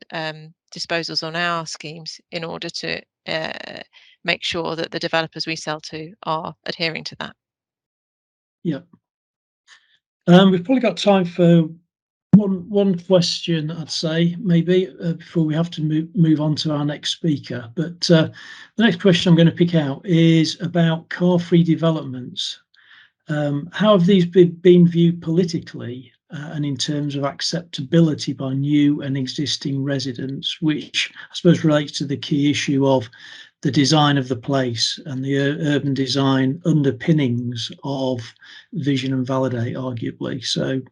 disposals on our schemes in order to make sure that the developers we sell to are adhering to that. Yeah. We've probably got time for one question, I'd say, maybe, before we have to move on to our next speaker. But the next question I'm going to pick out is about car-free developments. How have these been viewed politically and in terms of acceptability by new and existing residents, which I suppose relates to the key issue of the design of the place and the urban design underpinnings of Vision and Validate, arguably. So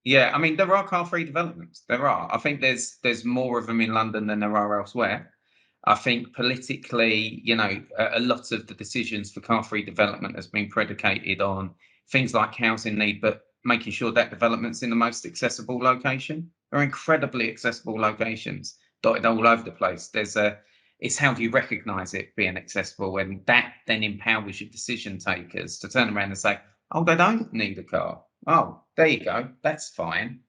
Yeah, I mean, there are car-free developments. There are. I think there's more of them in London than there are elsewhere. I think politically, a lot of the decisions for car-free development has been predicated on things like housing need, but making sure that development's in the most accessible location. They're incredibly accessible locations dotted all over the place. It's how do you recognise it being accessible, and that then empowers your decision takers to turn around and say, oh, they don't need a car. Oh, there you go. That's fine.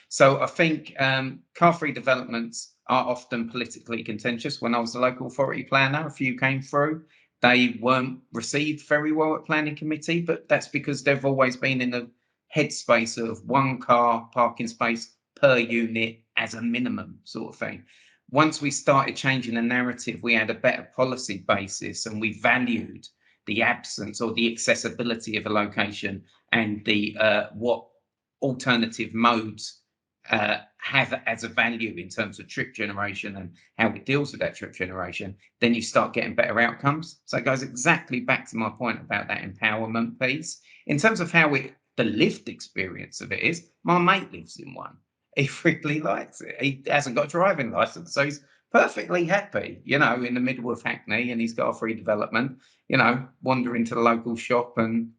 So I think car-free developments are often politically contentious. When I was a local authority planner, a few came through. They weren't received very well at planning committee, but that's because they've always been in the headspace of one car parking space per unit as a minimum sort of thing. Once we started changing the narrative, we had a better policy basis, and we valued the absence or the accessibility of a location and the what alternative modes have as a value in terms of trip generation and how it deals with that trip generation, then you start getting better outcomes. So it goes exactly back to my point about that empowerment piece. In terms of how the lived experience of it is, my mate lives in one. He really likes it. He hasn't got a driving license, so he's perfectly happy, in the middle of Hackney, and he's got a free development, wandering to the local shop and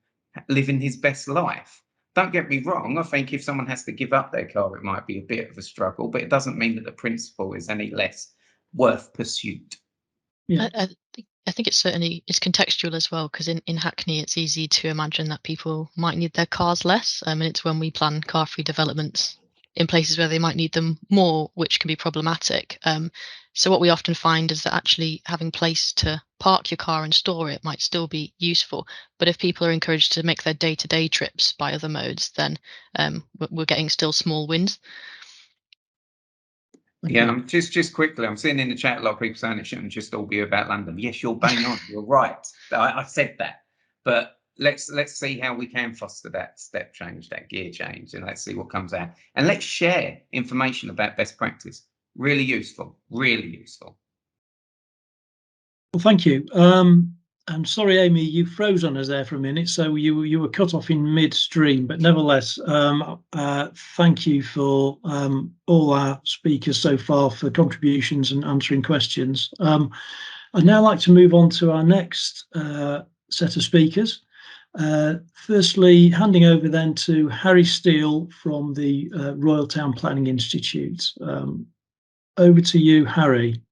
living his best life. Don't get me wrong, I think if someone has to give up their car, it might be a bit of a struggle, but it doesn't mean that the principle is any less worth pursuit. Yeah. I think it's contextual as well, because in Hackney it's easy to imagine that people might need their cars less, and it's when we plan car-free developments in places where they might need them more, which can be problematic. So what we often find is that actually having place to park your car and store it might still be useful. But if people are encouraged to make their day-to-day trips by other modes, then we're getting still small wins. Yeah, just quickly, I'm seeing in the chat a lot of people saying it shouldn't just all be about London. Yes, you're bang on. You're right. I said that. But let's see how we can foster that step change, that gear change, and let's see what comes out. And let's share information about best practice. Really useful. Really useful. Well, thank you. I'm sorry, Amy, you froze on us there for a minute, so you were cut off in midstream, but nevertheless, thank you for all our speakers so far for contributions and answering questions. I'd now like to move on to our next set of speakers. Firstly, handing over then to Harry Steele from the Royal Town Planning Institute. Over to you, Harry.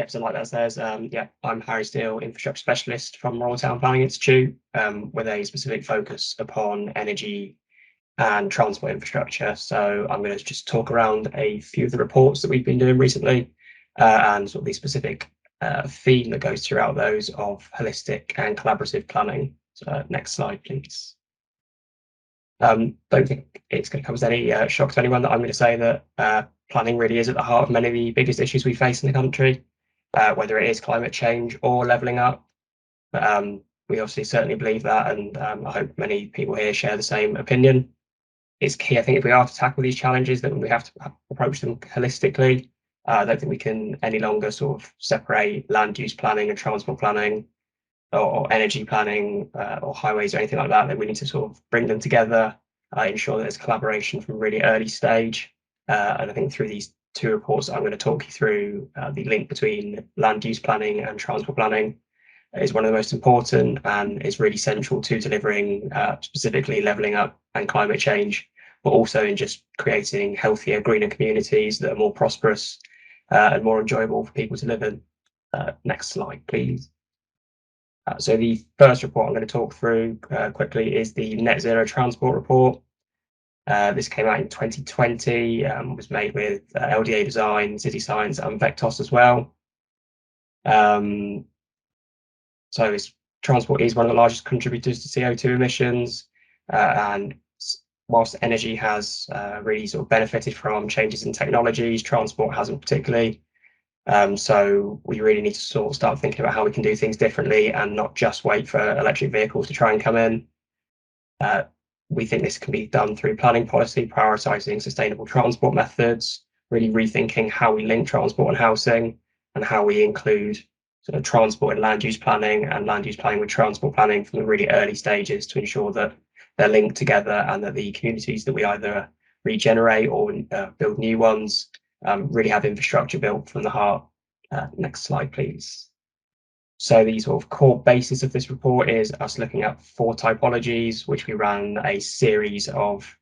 So like that says, I'm Harry Steele, infrastructure specialist from Royal Town Planning Institute, with a specific focus upon energy and transport infrastructure. So I'm going to just talk around a few of the reports that we've been doing recently, and sort of the specific theme that goes throughout those of holistic and collaborative planning. So next slide, please. Don't think it's going to come as any shock to anyone that I'm going to say that planning really is at the heart of many of the biggest issues we face in the country, whether it is climate change or levelling up. We obviously certainly believe that, and I hope many people here share the same opinion. It's key, I think, if we are to tackle these challenges, that we have to approach them holistically. I don't think we can any longer sort of separate land use planning and transport planning, or energy planning, or highways or anything like that. That we need to sort of bring them together, ensure that there's collaboration from a really early stage. And I think through these two reports I'm going to talk you through, the link between land use planning and transport planning is one of the most important and is really central to delivering specifically levelling up and climate change, but also in just creating healthier, greener communities that are more prosperous and more enjoyable for people to live in. Next slide, please. So the first report I'm going to talk through quickly is the Net Zero Transport Report. This came out in 2020, was made with LDA Design, City Science and Vectos as well. So transport is one of the largest contributors to CO2 emissions, and whilst energy has really sort of benefited from changes in technologies, transport hasn't particularly. So we really need to sort of start thinking about how we can do things differently and not just wait for electric vehicles to try and come in. We think this can be done through planning policy, prioritising sustainable transport methods, really rethinking how we link transport and housing, and how we include sort of transport and land use planning, and land use planning with transport planning from the really early stages to ensure that they're linked together, and that the communities that we either regenerate or build new ones really have infrastructure built from the heart. Next slide, please. So the sort of core basis of this report is us looking at 4 typologies, which we ran a series of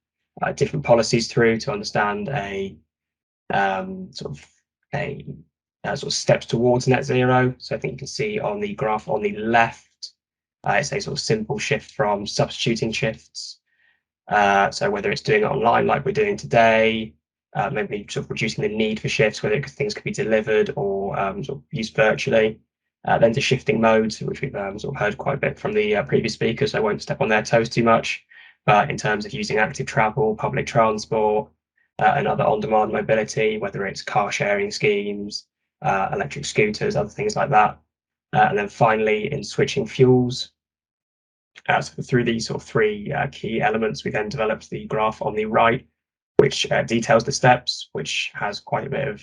different policies through to understand a sort of steps towards net zero. So I think you can see on the graph on the left, it's a sort of simple shift from substituting shifts. So whether it's doing it online like we're doing today, maybe sort of reducing the need for shifts, whether things could be delivered or sort of used virtually. Then to shifting modes, which we've sort of heard quite a bit from the previous speakers, so I won't step on their toes too much. But in terms of using active travel, public transport, and other on-demand mobility, whether it's car sharing schemes, electric scooters, other things like that. And then finally, in switching fuels, so through these sort of 3 key elements, we then developed the graph on the right, which details the steps, which has quite a bit of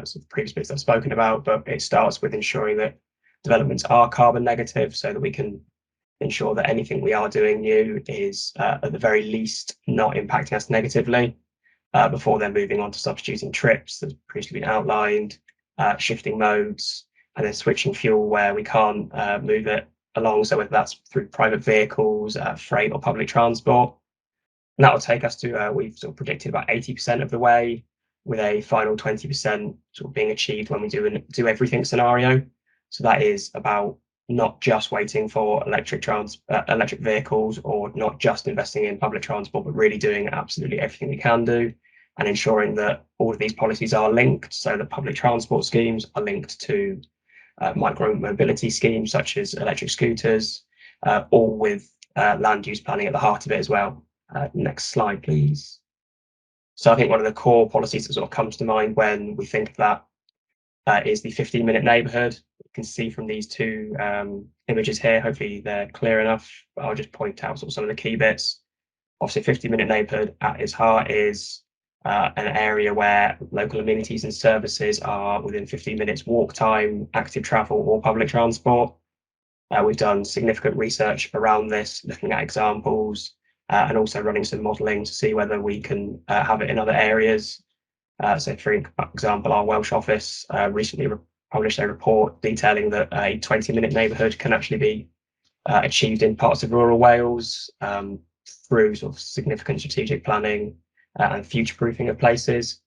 sort of previous bits I've spoken about, but it starts with ensuring that developments are carbon negative, so that we can ensure that anything we are doing new is at the very least not impacting us negatively, before then moving on to substituting trips that's previously been outlined, shifting modes, and then switching fuel where we can't move it along, so whether that's through private vehicles, freight or public transport. And that will take us to, we've sort of predicted about 80% of the way, with a final 20% sort of being achieved when we do everything scenario. So that is about not just waiting for electric vehicles, or not just investing in public transport, but really doing absolutely everything we can do, and ensuring that all of these policies are linked, so that public transport schemes are linked to micro mobility schemes such as electric scooters, all with land use planning at the heart of it as well. Next slide, please. So I think one of the core policies that sort of comes to mind when we think of that is the 15-minute neighbourhood. You can see from these 2 images here, hopefully they're clear enough, but I'll just point out sort of some of the key bits. Obviously, 15-minute neighbourhood at its heart is an area where local amenities and services are within 15 minutes walk time, active travel or public transport. We've done significant research around this, looking at examples, and also running some modelling to see whether we can have it in other areas. So for example, our Welsh office recently published a report detailing that a 20-minute neighbourhood can actually be achieved in parts of rural Wales through sort of significant strategic planning and future-proofing of places.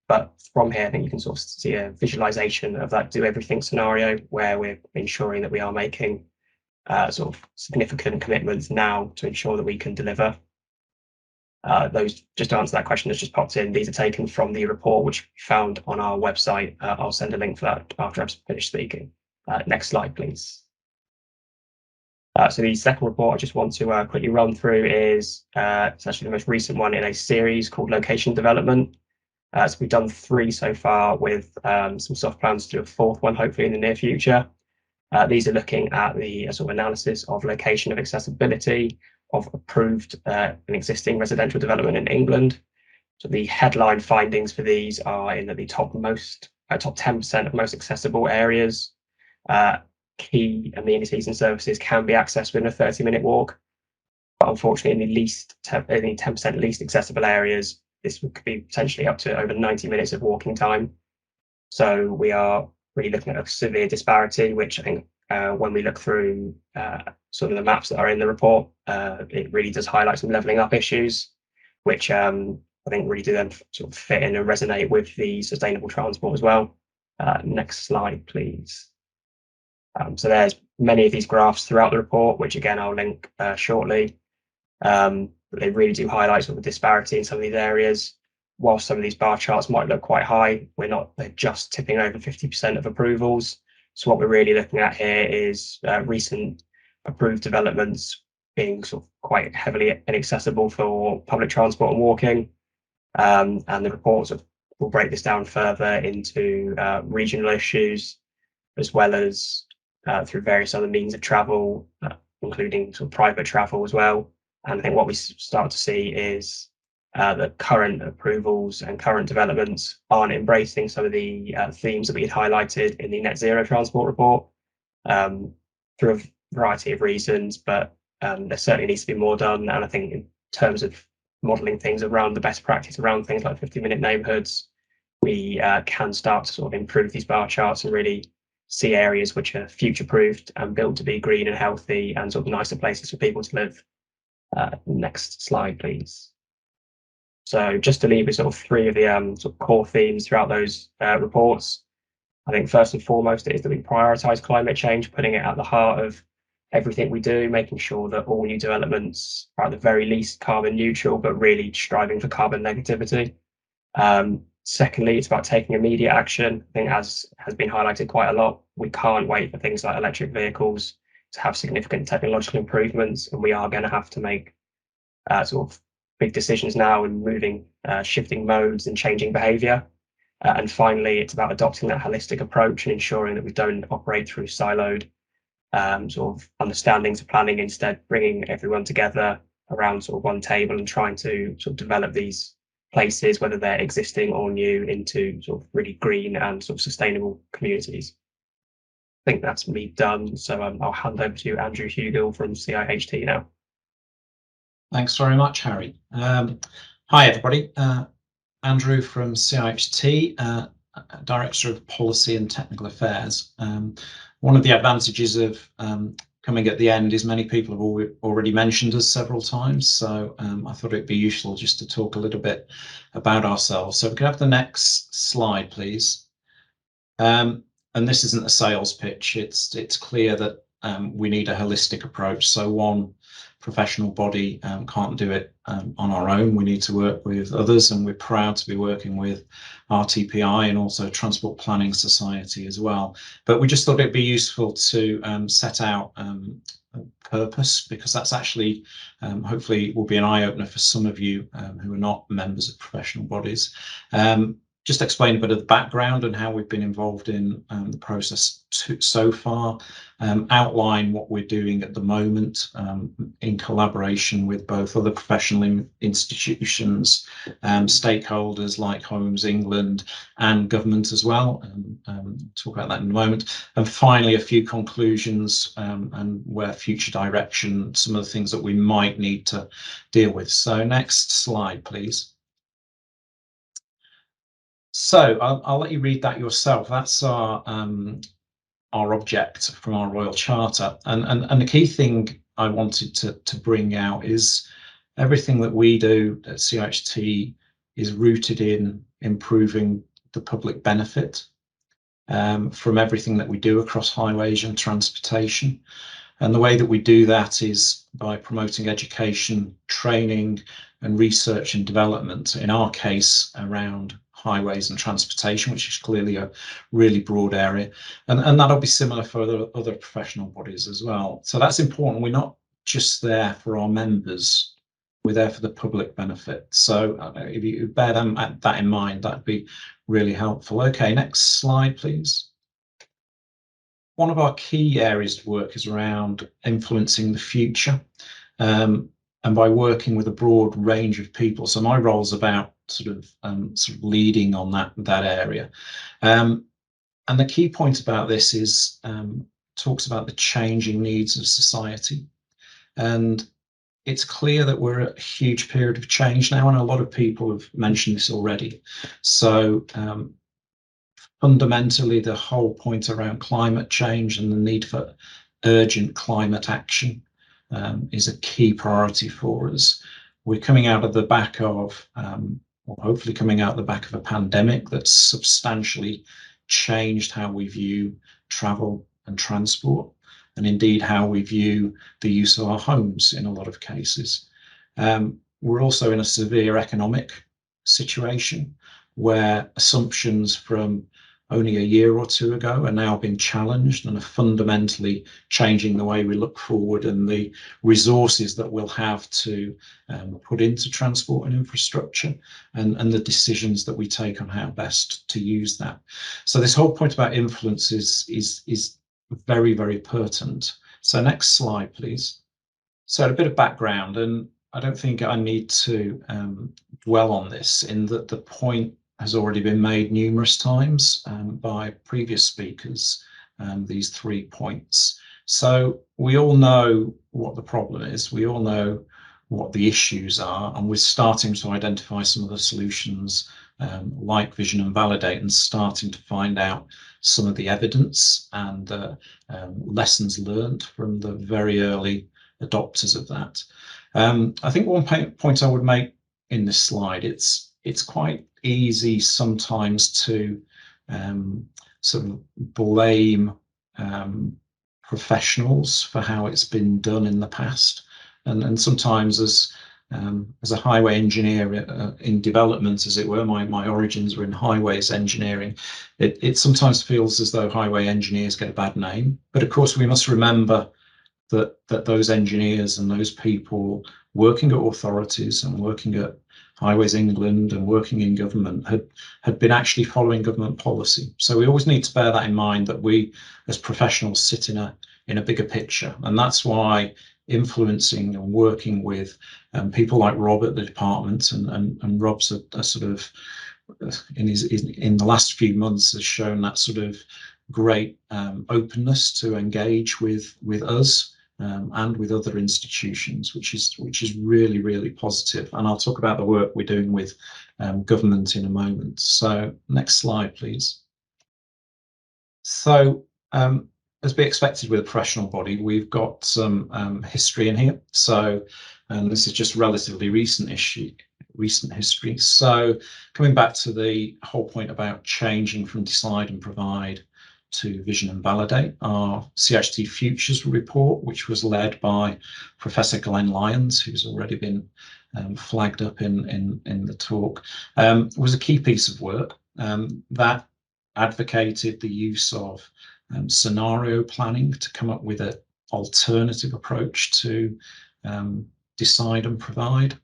But from here, I think you can sort of see a visualization of that do everything scenario, where we're ensuring that we are making sort of significant commitments now to ensure that we can deliver. Those, just to answer that question that's just popped in, these are taken from the report which we found on our website. I'll send a link for that after I've finished speaking. Next slide, please. So the second report I just want to quickly run through is it's actually the most recent one in a series called Location Development. So we've done 3 so far, with some soft plans to do a 4th one hopefully in the near future. These are looking at the sort of analysis of location of accessibility of approved and existing residential development in England. So the headline findings for these are in the top 10% of most accessible areas. Key amenities and services can be accessed within a 30-minute walk, but unfortunately in the 10% least accessible areas, this could be potentially up to over 90 minutes of walking time. So we are really looking at a severe disparity, which I think when we look through some of the maps that are in the report, it really does highlight some levelling up issues, which I think really do then sort of fit in and resonate with the sustainable transport as well. Next slide, please. So there's many of these graphs throughout the report, which again I'll link shortly. But they really do highlight sort of the disparity in some of these areas. Whilst some of these bar charts might look quite high, they're just tipping over 50% of approvals. So what we're really looking at here is recent approved developments being sort of quite heavily inaccessible for public transport and walking. And the reports will break this down further into regional issues, as well as through various other means of travel, including sort of private travel as well. And I think what we start to see is that current approvals and current developments aren't embracing some of the themes that we had highlighted in the net zero transport report, through a variety of reasons. But there certainly needs to be more done. And I think in terms of modelling things around the best practice around things like 50-minute neighbourhoods, we can start to sort of improve these bar charts and really see areas which are future-proofed and built to be green and healthy and sort of nicer places for people to live. Next slide, please. So just to leave with sort of three of the sort of core themes throughout those reports. I think first and foremost it is that we prioritise climate change, putting it at the heart of everything we do, making sure that all new developments are at the very least carbon neutral, but really striving for carbon negativity. Secondly, it's about taking immediate action. I think, as has been highlighted quite a lot, we can't wait for things like electric vehicles to have significant technological improvements, and we are going to have to make sort of big decisions now and moving, shifting modes and changing behaviour. And finally, it's about adopting that holistic approach and ensuring that we don't operate through siloed sort of understandings of planning, instead bringing everyone together around sort of one table and trying to sort of develop these places, whether they're existing or new, into sort of really green and sort of sustainable communities. I think that's me done. So I'll hand over to Andrew Hugill from CIHT now. Thanks very much, Harry. Hi, everybody. Andrew from CIHT, Director of Policy and Technical Affairs. One of the advantages of coming at the end is many people have already mentioned us several times, so I thought it'd be useful just to talk a little bit about ourselves. So we can have the next slide, please. And this isn't a sales pitch. It's clear that we need a holistic approach. So one professional body can't do it on our own. We need to work with others, and we're proud to be working with RTPI and also Transport Planning Society as well. But we just thought it'd be useful to set out a purpose, because that's actually hopefully will be an eye-opener for some of you who are not members of professional bodies. Just explain a bit of the background and how we've been involved in the process so far, outline what we're doing at the moment in collaboration with both other professional institutions, stakeholders like Homes England and government as well, talk about that in a moment, and finally a few conclusions and where future direction, some of the things that we might need to deal with. So next slide, please. So I'll let you read that yourself. That's our object from our Royal Charter, and the key thing I wanted to bring out is everything that we do at CIHT is rooted in improving the public benefit from everything that we do across highways and transportation. And the way that we do that is by promoting education, training and research and development, in our case around highways and transportation, which is clearly a really broad area, and that'll be similar for other professional bodies as well. So that's important. We're not just there for our members, we're there for the public benefit. So if you bear that in mind, that'd be really helpful. Okay, next slide, please. One of our key areas of work is around influencing the future, and by working with a broad range of people. So my role is about sort of leading on that area, and the key point about this is talks about the changing needs of society, and it's clear that we're at a huge period of change now, and a lot of people have mentioned this already. So fundamentally, the whole point around climate change and the need for urgent climate action is a key priority for us. We're coming out of the back of, or hopefully coming out the back of, a pandemic that's substantially changed how we view travel and transport, and indeed how we view the use of our homes in a lot of cases. We're also in a severe economic situation where assumptions from only a year or two ago are now being challenged and are fundamentally changing the way we look forward and the resources that we'll have to put into transport and infrastructure, and the decisions that we take on how best to use that. So this whole point about influence is very, very pertinent. So next slide, please. So a bit of background, and I don't think I need to dwell on this, in that the point has already been made numerous times by previous speakers, these 3 points. So we all know what the problem is, we all know what the issues are, and we're starting to identify some of the solutions, like Vision and Validate, and starting to find out some of the evidence and lessons learned from the very early adopters of that. I think one point I would make in this slide, it's quite easy sometimes to sort of blame professionals for how it's been done in the past, and sometimes as a highway engineer in development, as it were, my origins were in highways engineering, it sometimes feels as though highway engineers get a bad name, but of course we must remember that those engineers and those people working at authorities and working at Highways England and working in government had been actually following government policy. So we always need to bear that in mind, that we as professionals sit in a bigger picture, and that's why influencing and working with people like Rob at the department, and Rob's a sort of in the last few months has shown that sort of great openness to engage with us and with other institutions, which is really, really positive. And I'll talk about the work we're doing with government in a moment. So next slide, please. So as be expected with a professional body, we've got some history in here. So this is just relatively recent history. So coming back to the whole point about changing from decide and provide to vision and validate, our CIHT Futures report, which was led by Professor Glenn Lyons, who's already been flagged up in the talk, was a key piece of work that advocated the use of scenario planning to come up with an alternative approach to decide and provide.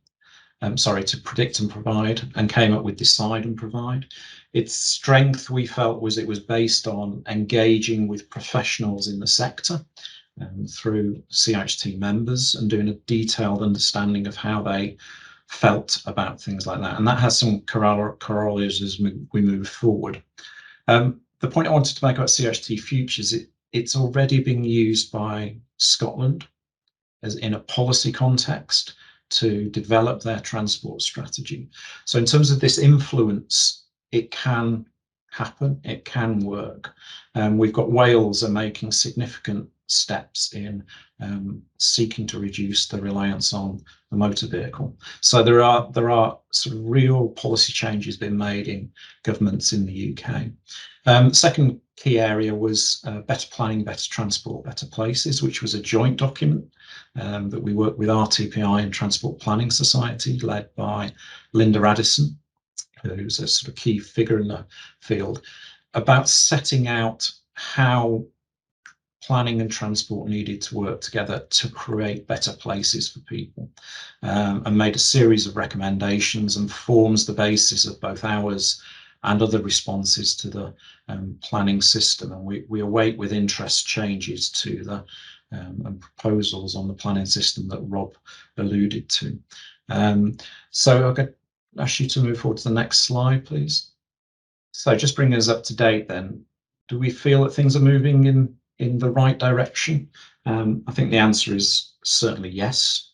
To predict and provide, and came up with decide and provide. Its strength, we felt, was it was based on engaging with professionals in the sector through CIHT members and doing a detailed understanding of how they felt about things like that. And that has some corollaries as we move forward. The point I wanted to make about CIHT Futures, it's already being used by Scotland as in a policy context to develop their transport strategy. So in terms of this influence, it can happen, it can work. We've got Wales are making significant steps in seeking to reduce the reliance on the motor vehicle. So there are sort of real policy changes being made in governments in the UK. Second key area was better planning, better transport, better places, which was a joint document that we worked with RTPI and Transport Planning Society, led by Linda Addison, who's a sort of key figure in the field, about setting out how planning and transport needed to work together to create better places for people, and made a series of recommendations and forms the basis of both ours and other responses to the planning system. And we await with interest changes to the and proposals on the planning system that Rob alluded to. So I'll ask you to move forward to the next slide, please. So just bring us up to date then. Do we feel that things are moving in the right direction? I think the answer is certainly yes.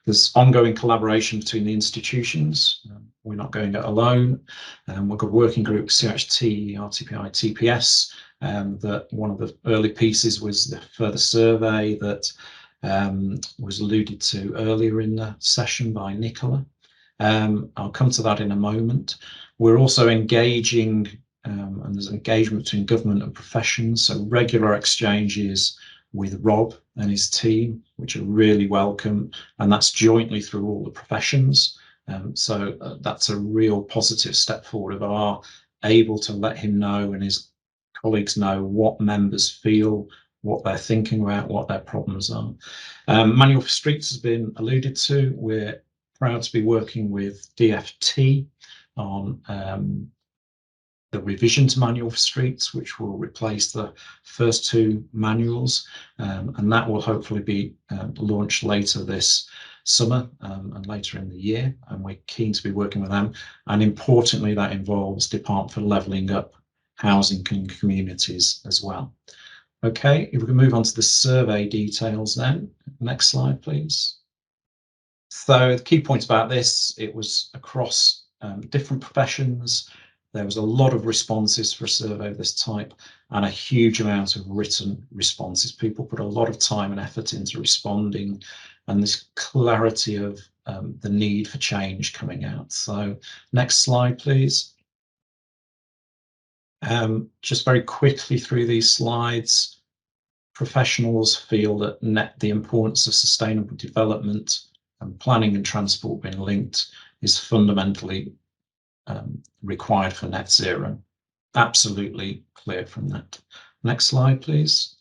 There's ongoing collaboration between the institutions. We're not going it alone. We've got a working group, CIHT, RTPI, TPS, that one of the early pieces was the further survey that was alluded to earlier in the session by Nicola. I'll come to that in a moment. We're also engaging, and there's engagement between government and professions, so regular exchanges with Rob and his team, which are really welcome, and that's jointly through all the professions. So that's a real positive step forward of our able to let him know and his colleagues know what members feel, what they're thinking about, what their problems are. Manual for Streets has been alluded to. We're proud to be working with DFT on the revision to Manual for Streets, which will replace the first two manuals, and that will hopefully be launched later this summer and later in the year, and we're keen to be working with them. And importantly, that involves Department for Levelling Up, Housing and Communities as well. Okay, if we can move on to the survey details then. Next slide, please. So the key points about this, it was across different professions. There was a lot of responses for a survey of this type and a huge amount of written responses. People put a lot of time and effort into responding, and this clarity of the need for change coming out. So next slide, please. Just very quickly through these slides, professionals feel that the importance of sustainable development and planning and transport being linked is fundamentally required for net zero. Absolutely clear from that. Next slide, please.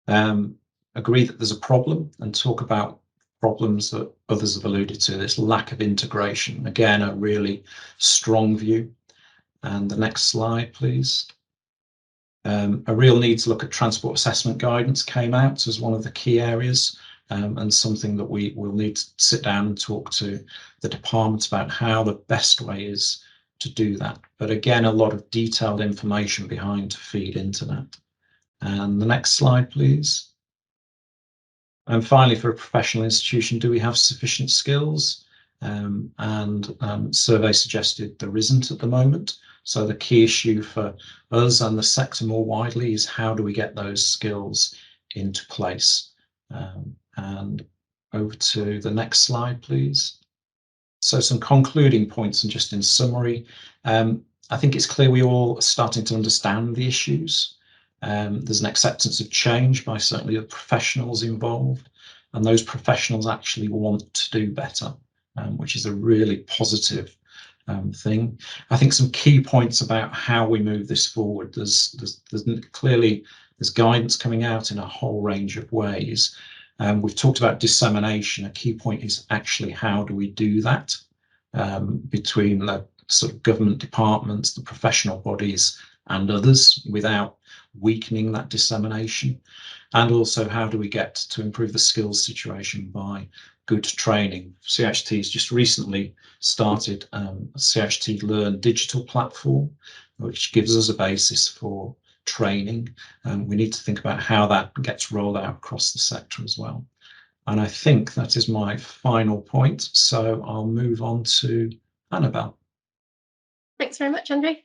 Agree that there's a problem and talk about problems that others have alluded to. This lack of integration, again, a really strong view. And the next slide, please. A real need to look at transport assessment guidance came out as one of the key areas, and something that we will need to sit down and talk to the department about how the best way is to do that. But again, a lot of detailed information behind to feed into that. And the next slide, please. And finally, for a professional institution, do we have sufficient skills? Survey suggested there isn't at the moment. So the key issue for us and the sector more widely is how do we get those skills into place? And over to the next slide, please. So some concluding points, and just in summary, I think it's clear we all are starting to understand the issues. There's an acceptance of change by certainly the professionals involved, and those professionals actually want to do better, which is a really positive thing. I think some key points about how we move this forward. There's clearly guidance coming out in a whole range of ways. We've talked about dissemination. A key point is actually how do we do that between the sort of government departments, the professional bodies and others without weakening that dissemination, and also how do we get to improve the skills situation by good training. CIHT has just recently started a CIHT Learn digital platform, which gives us a basis for training, and we need to think about how that gets rolled out across the sector as well. And I think that is my final point, so I'll move on to Annabelle. Thanks very much, Andrew.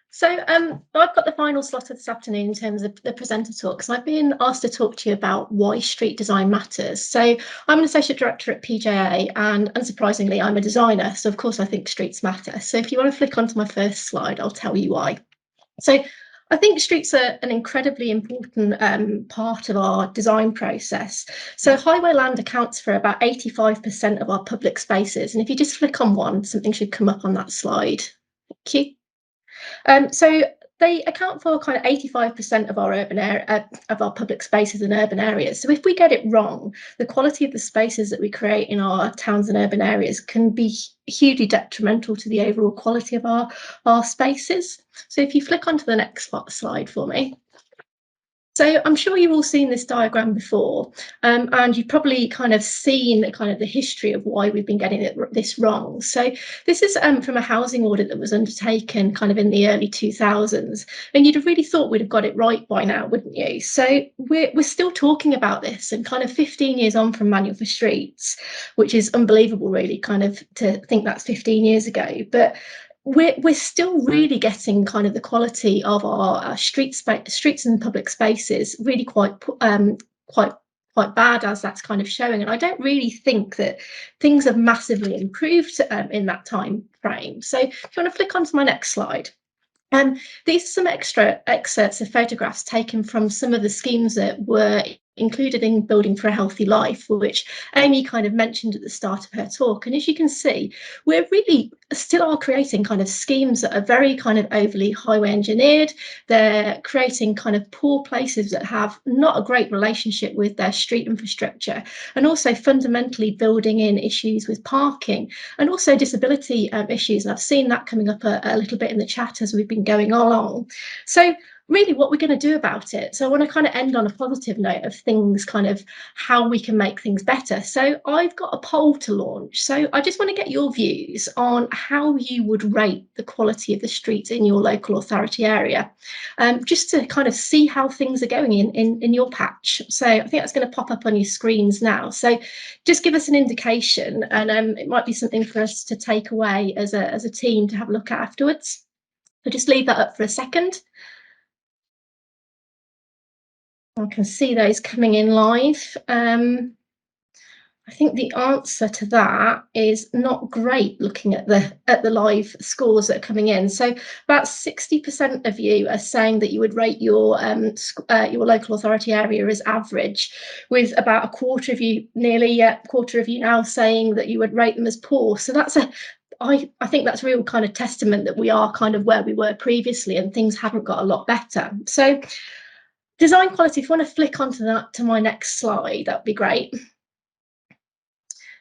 So I've got the final slot of this afternoon in terms of the presenter talks. I've been asked to talk to you about why street design matters. So I'm an associate director at PJA, and unsurprisingly, I'm a designer. So of course, I think streets matter. So if you want to flick onto my first slide, I'll tell you why. So I think streets are an incredibly important part of our design process. So highway land accounts for about 85% of our public spaces. And if you just flick on one, something should come up on that slide. Thank you. So they account for kind of 85% of our urban area, of our public spaces and urban areas. So if we get it wrong, the quality of the spaces that we create in our towns and urban areas can be hugely detrimental to the overall quality of our spaces. So if you flick onto the next slide for me. So I'm sure you've all seen this diagram before, and you've probably kind of seen the history of why we've been getting this wrong. So this is from a housing audit that was undertaken kind of in the early 2000s, and you'd have really thought we'd have got it right by now, wouldn't you? So we're still talking about this, and kind of 15 years on from Manual for Streets, which is unbelievable, really, kind of to think that's 15 years ago. But we're still really getting kind of the quality of our streets and public spaces really quite bad, as that's kind of showing. And I don't really think that things have massively improved in that time frame. So if you want to flick onto my next slide. These are some extra excerpts of photographs taken from some of the schemes that were included in Building for a Healthy Life, which Amy kind of mentioned at the start of her talk. And as you can see, we're really still are creating kind of schemes that are very kind of overly highway engineered. They're creating kind of poor places that have not a great relationship with their street infrastructure, and also fundamentally building in issues with parking and also disability issues. And I've seen that coming up a little bit in the chat as we've been going along. So really what we're going to do about it. So I want to kind of end on a positive note of things, kind of how we can make things better. So I've got a poll to launch. So I just want to get your views on how you would rate the quality of the streets in your local authority area, just to kind of see how things are going in your patch. So I think that's going to pop up on your screens now. So just give us an indication, and it might be something for us to take away as a team to have a look at afterwards. So just leave that up for a second. I can see those coming in live. I think the answer to that is not great, looking at the live scores that are coming in. So about 60% of you are saying that you would rate your local authority area as average, with about a quarter of you, nearly a quarter of you now, saying that you would rate them as poor. So that's I think that's real kind of testament that we are kind of where we were previously, and things haven't got a lot better. So design quality, if you want to flick onto that, to my next slide, that'd be great.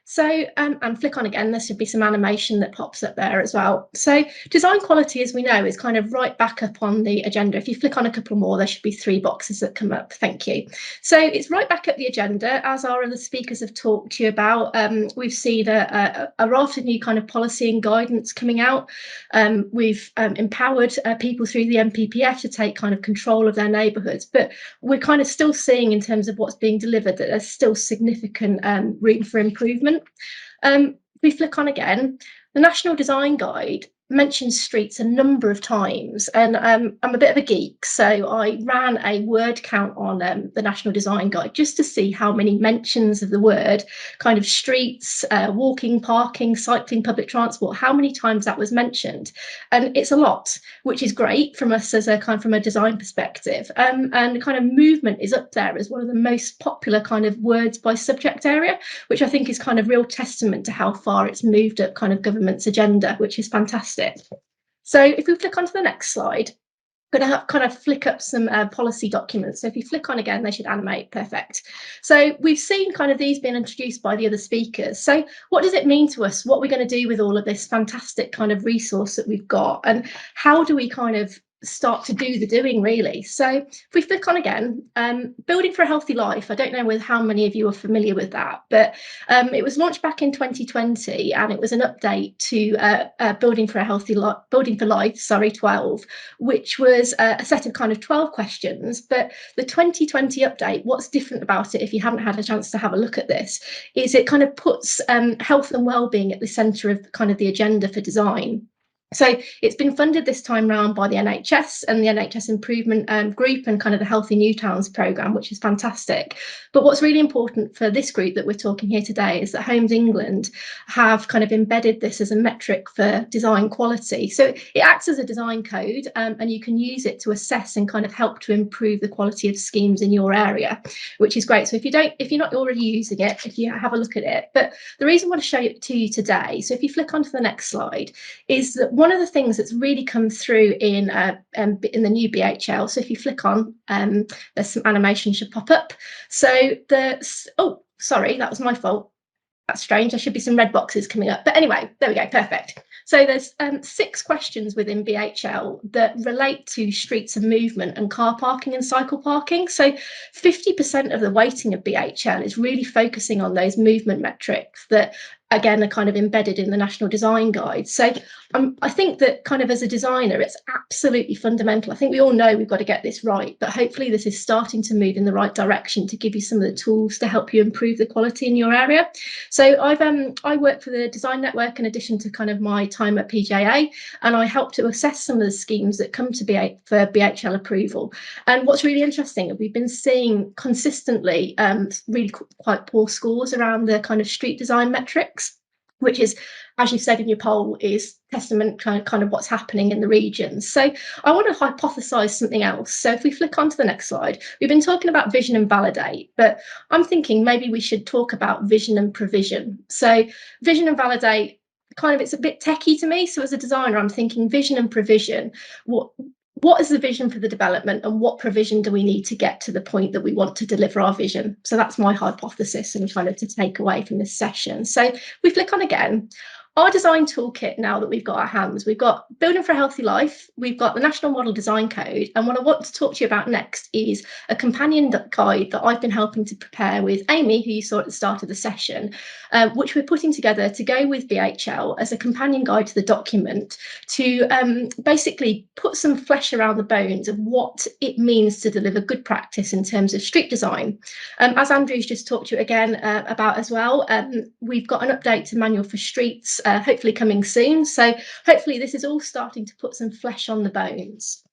So, and flick on again, there should be some animation that pops up there as well. So design quality, as we know, is kind of right back up on the agenda. If you flick on a couple more, there should be 3 boxes that come up. Thank you. So it's right back up the agenda, as our other speakers have talked to you about. We've seen a raft of new kind of policy and guidance coming out. We've empowered people through the MPPF to take kind of control of their neighbourhoods, but we're kind of still seeing, in terms of what's being delivered, that there's still significant room for improvement. If we flick on again, the National Design Guide mentions streets a number of times, and I'm a bit of a geek, so I ran a word count on the National Design Guide just to see how many mentions of the word kind of streets, walking, parking, cycling, public transport, how many times that was mentioned. And it's a lot, which is great from us as a kind from a design perspective. And kind of movement is up there as one of the most popular kind of words by subject area, which I think is kind of real testament to how far it's moved up kind of government's agenda, which is fantastic. So if we flick onto the next slide, I'm going to have kind of flick up some policy documents. So if you flick on again, they should animate. Perfect. So we've seen kind of these being introduced by the other speakers. So what does it mean to us? What are we going to do with all of this fantastic kind of resource that we've got? And how do we kind of start to do the doing, really? So if we flick on again, Building for a Healthy Life, I don't know with how many of you are familiar with that, but it was launched back in 2020, and it was an update to Building for Life 12, which was a set of kind of 12 questions. But the 2020 update, what's different about it, if you haven't had a chance to have a look at this, is it kind of puts health and well-being at the centre of kind of the agenda for design. So it's been funded this time round by the NHS and the NHS Improvement Group and kind of the Healthy New Towns programme, which is fantastic. But what's really important for this group that we're talking here today is that Homes England have kind of embedded this as a metric for design quality. So it acts as a design code, and you can use it to assess and kind of help to improve the quality of schemes in your area, which is great. So if you're not already using it, if you have a look at it. But the reason I want to show it to you today, so if you flick onto the next slide, is that one of the things that's really come through in the new BHL. So if you flick on, there's some animation should pop up. So oh, sorry, that was my fault. That's strange. There should be some red boxes coming up. But anyway, there we go. Perfect. So there's 6 questions within BHL that relate to streets and movement and car parking and cycle parking. So 50% of the weighting of BHL is really focusing on those movement metrics that, again, are kind of embedded in the National Design Guide. So I think that kind of as a designer, it's absolutely fundamental. I think we all know we've got to get this right, but hopefully this is starting to move in the right direction to give you some of the tools to help you improve the quality in your area. So I work for the Design Network in addition to kind of my time at PJA, and I help to assess some of the schemes that come to for BHL approval. And what's really interesting, we've been seeing consistently really quite poor scores around the kind of street design metrics, which is, as you said in your poll, is testament kind of what's happening in the regions. So I want to hypothesize something else. So if we flick onto the next slide, we've been talking about vision and validate, but I'm thinking maybe we should talk about vision and provision. So vision and validate, kind of, it's a bit techie to me. So as a designer, I'm thinking vision and provision. What is the vision for the development, and what provision do we need to get to the point that we want to deliver our vision? So that's my hypothesis and kind of to take away from this session. So if we flick on again, our design toolkit, now that we've got our hands, we've got Building for a Healthy Life, we've got the National Model Design Code, and what I want to talk to you about next is a companion guide that I've been helping to prepare with Amy, who you saw at the start of the session, which we're putting together to go with BHL as a companion guide to the document to basically put some flesh around the bones of what it means to deliver good practice in terms of street design. As Andrew's just talked to you again about as well, we've got an update to Manual for Streets hopefully coming soon. So hopefully this is all starting to put some flesh on the bones.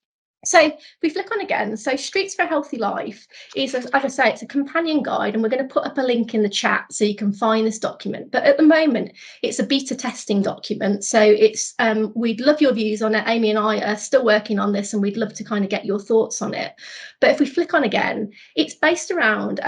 So if we flick on again, so Streets for a Healthy Life is, as I say, it's a companion guide, and we're going to put up a link in the chat so you can find this document. But at the moment, it's a beta testing document. So it's we'd love your views on it. Amy and I are still working on this, and we'd love to kind of get your thoughts on it. But if we flick on again, it's based around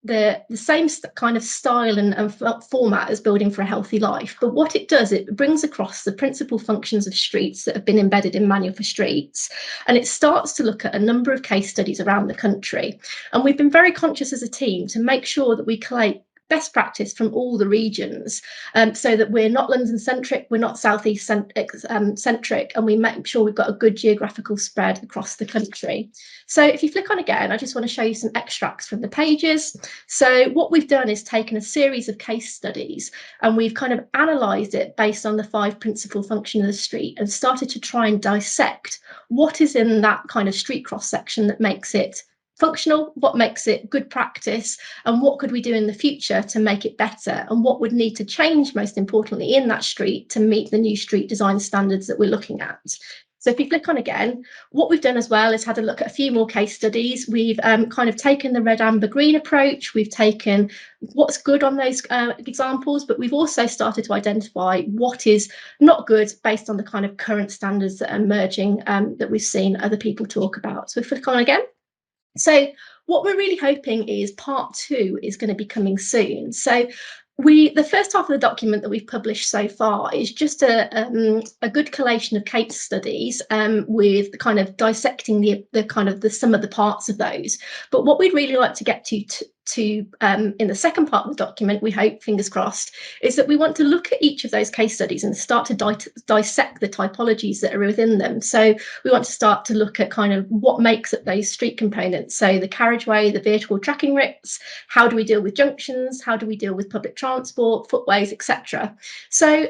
the same kind of style and format as Building for a Healthy Life, but what it does, it brings across the principal functions of streets that have been embedded in Manual for Streets, and it starts to look at a number of case studies around the country. And we've been very conscious as a team to make sure that we collate best practice from all the regions, so that we're not London centric, we're not southeast centric, and we make sure we've got a good geographical spread across the country. So if you flick on again, I just want to show you some extracts from the pages. So what we've done is taken a series of case studies, and we've kind of analysed it based on the 5 principal functions of the street, and started to try and dissect what is in that kind of street cross section that makes it functional, what makes it good practice, and what could we do in the future to make it better, and what would need to change most importantly in that street to meet the new street design standards that we're looking at. So if you click on again, what we've done as well is had a look at a few more case studies. We've kind of taken the red, amber, green approach. We've taken what's good on those examples, but we've also started to identify what is not good based on the kind of current standards that are emerging that we've seen other people talk about. So if we click on again. So what we're really hoping is part 2 is going to be coming soon. So the first half of the document that we've published so far is just a good collation of case studies with kind of dissecting the kind of the sum of the parts of those. But what we'd really like to get to in the second part of the document, we hope, fingers crossed, is that we want to look at each of those case studies and start to dissect the typologies that are within them. So we want to start to look at kind of what makes up those street components. So the carriageway, the vehicle tracking routes, how do we deal with junctions, how do we deal with public transport, footways, etc. So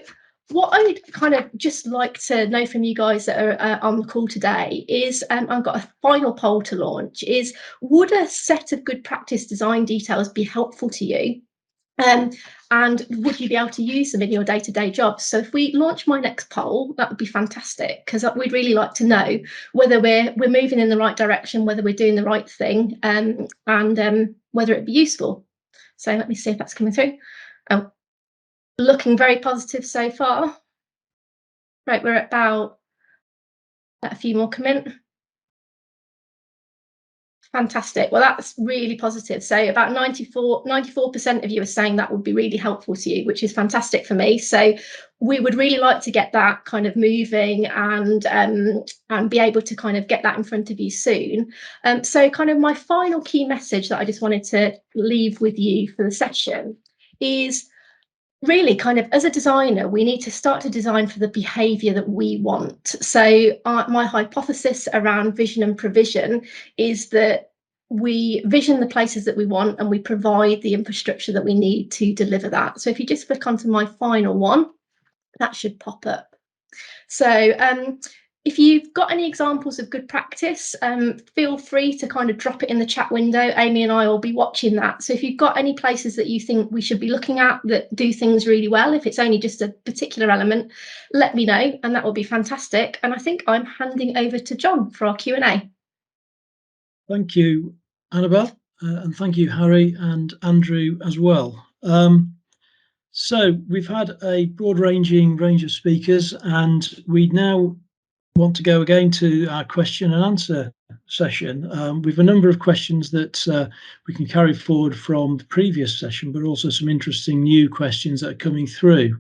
what I'd kind of just like to know from you guys that are on the call today is, I've got a final poll to launch, is would a set of good practice design details be helpful to you? And would you be able to use them in your day-to-day jobs? So if we launch my next poll, that would be fantastic, because we'd really like to know whether we're moving in the right direction, whether we're doing the right thing, and whether it'd be useful. So let me see if that's coming through. Oh, looking very positive so far. Right, we're at about a few more come in. Fantastic. Well, that's really positive. So about 94% of you are saying that would be really helpful to you, which is fantastic for me. So we would really like to get that kind of moving and be able to kind of get that in front of you soon. So kind of my final key message that I just wanted to leave with you for the session is really kind of, as a designer, we need to start to design for the behaviour that we want. So my hypothesis around vision and provision is that we vision the places that we want and we provide the infrastructure that we need to deliver that. So if you just click onto my final one, that should pop up. So if you've got any examples of good practice, feel free to kind of drop it in the chat window. Amy and I will be watching that. So if you've got any places that you think we should be looking at that do things really well, if it's only just a particular element, let me know, and that will be fantastic. And I think I'm handing over to John for our Q&A. Thank you, Annabelle, and thank you, Harry and Andrew as well. So we've had a broad-ranging range of speakers, and we now want to go again to our question and answer session with a number of questions that we can carry forward from the previous session, but also some interesting new questions that are coming through.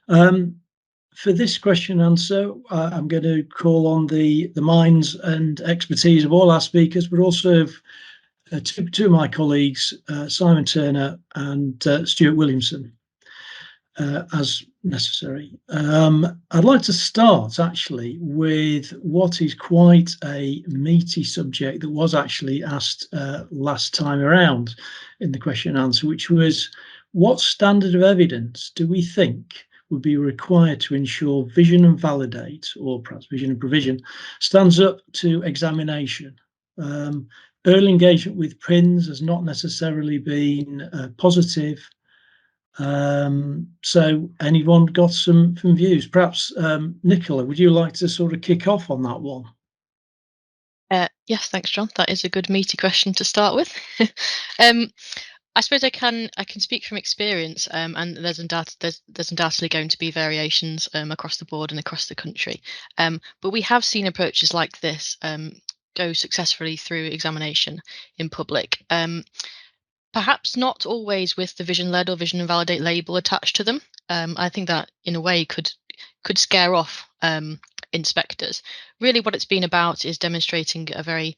For this question and answer, I'm going to call on the minds and expertise of all our speakers, but also of two of my colleagues, Simon Turner and Stuart Williamson. as necessary. I'd like to start actually with what is quite a meaty subject that was actually asked last time around in the question and answer, which was, what standard of evidence do we think would be required to ensure vision and validate, or perhaps vision and provision, stands up to examination? Early engagement with PRINs has not necessarily been positive. So anyone got some views? Perhaps Nicola, would you like to sort of kick off on that one? Yes, thanks, John. That is a good meaty question to start with. I suppose I can speak from experience, and there's undoubtedly going to be variations across the board and across the country. But we have seen approaches like this go successfully through examination in public. Perhaps not always with the vision-led or vision and validate label attached to them. I think that in a way could scare off inspectors. Really what it's been about is demonstrating a very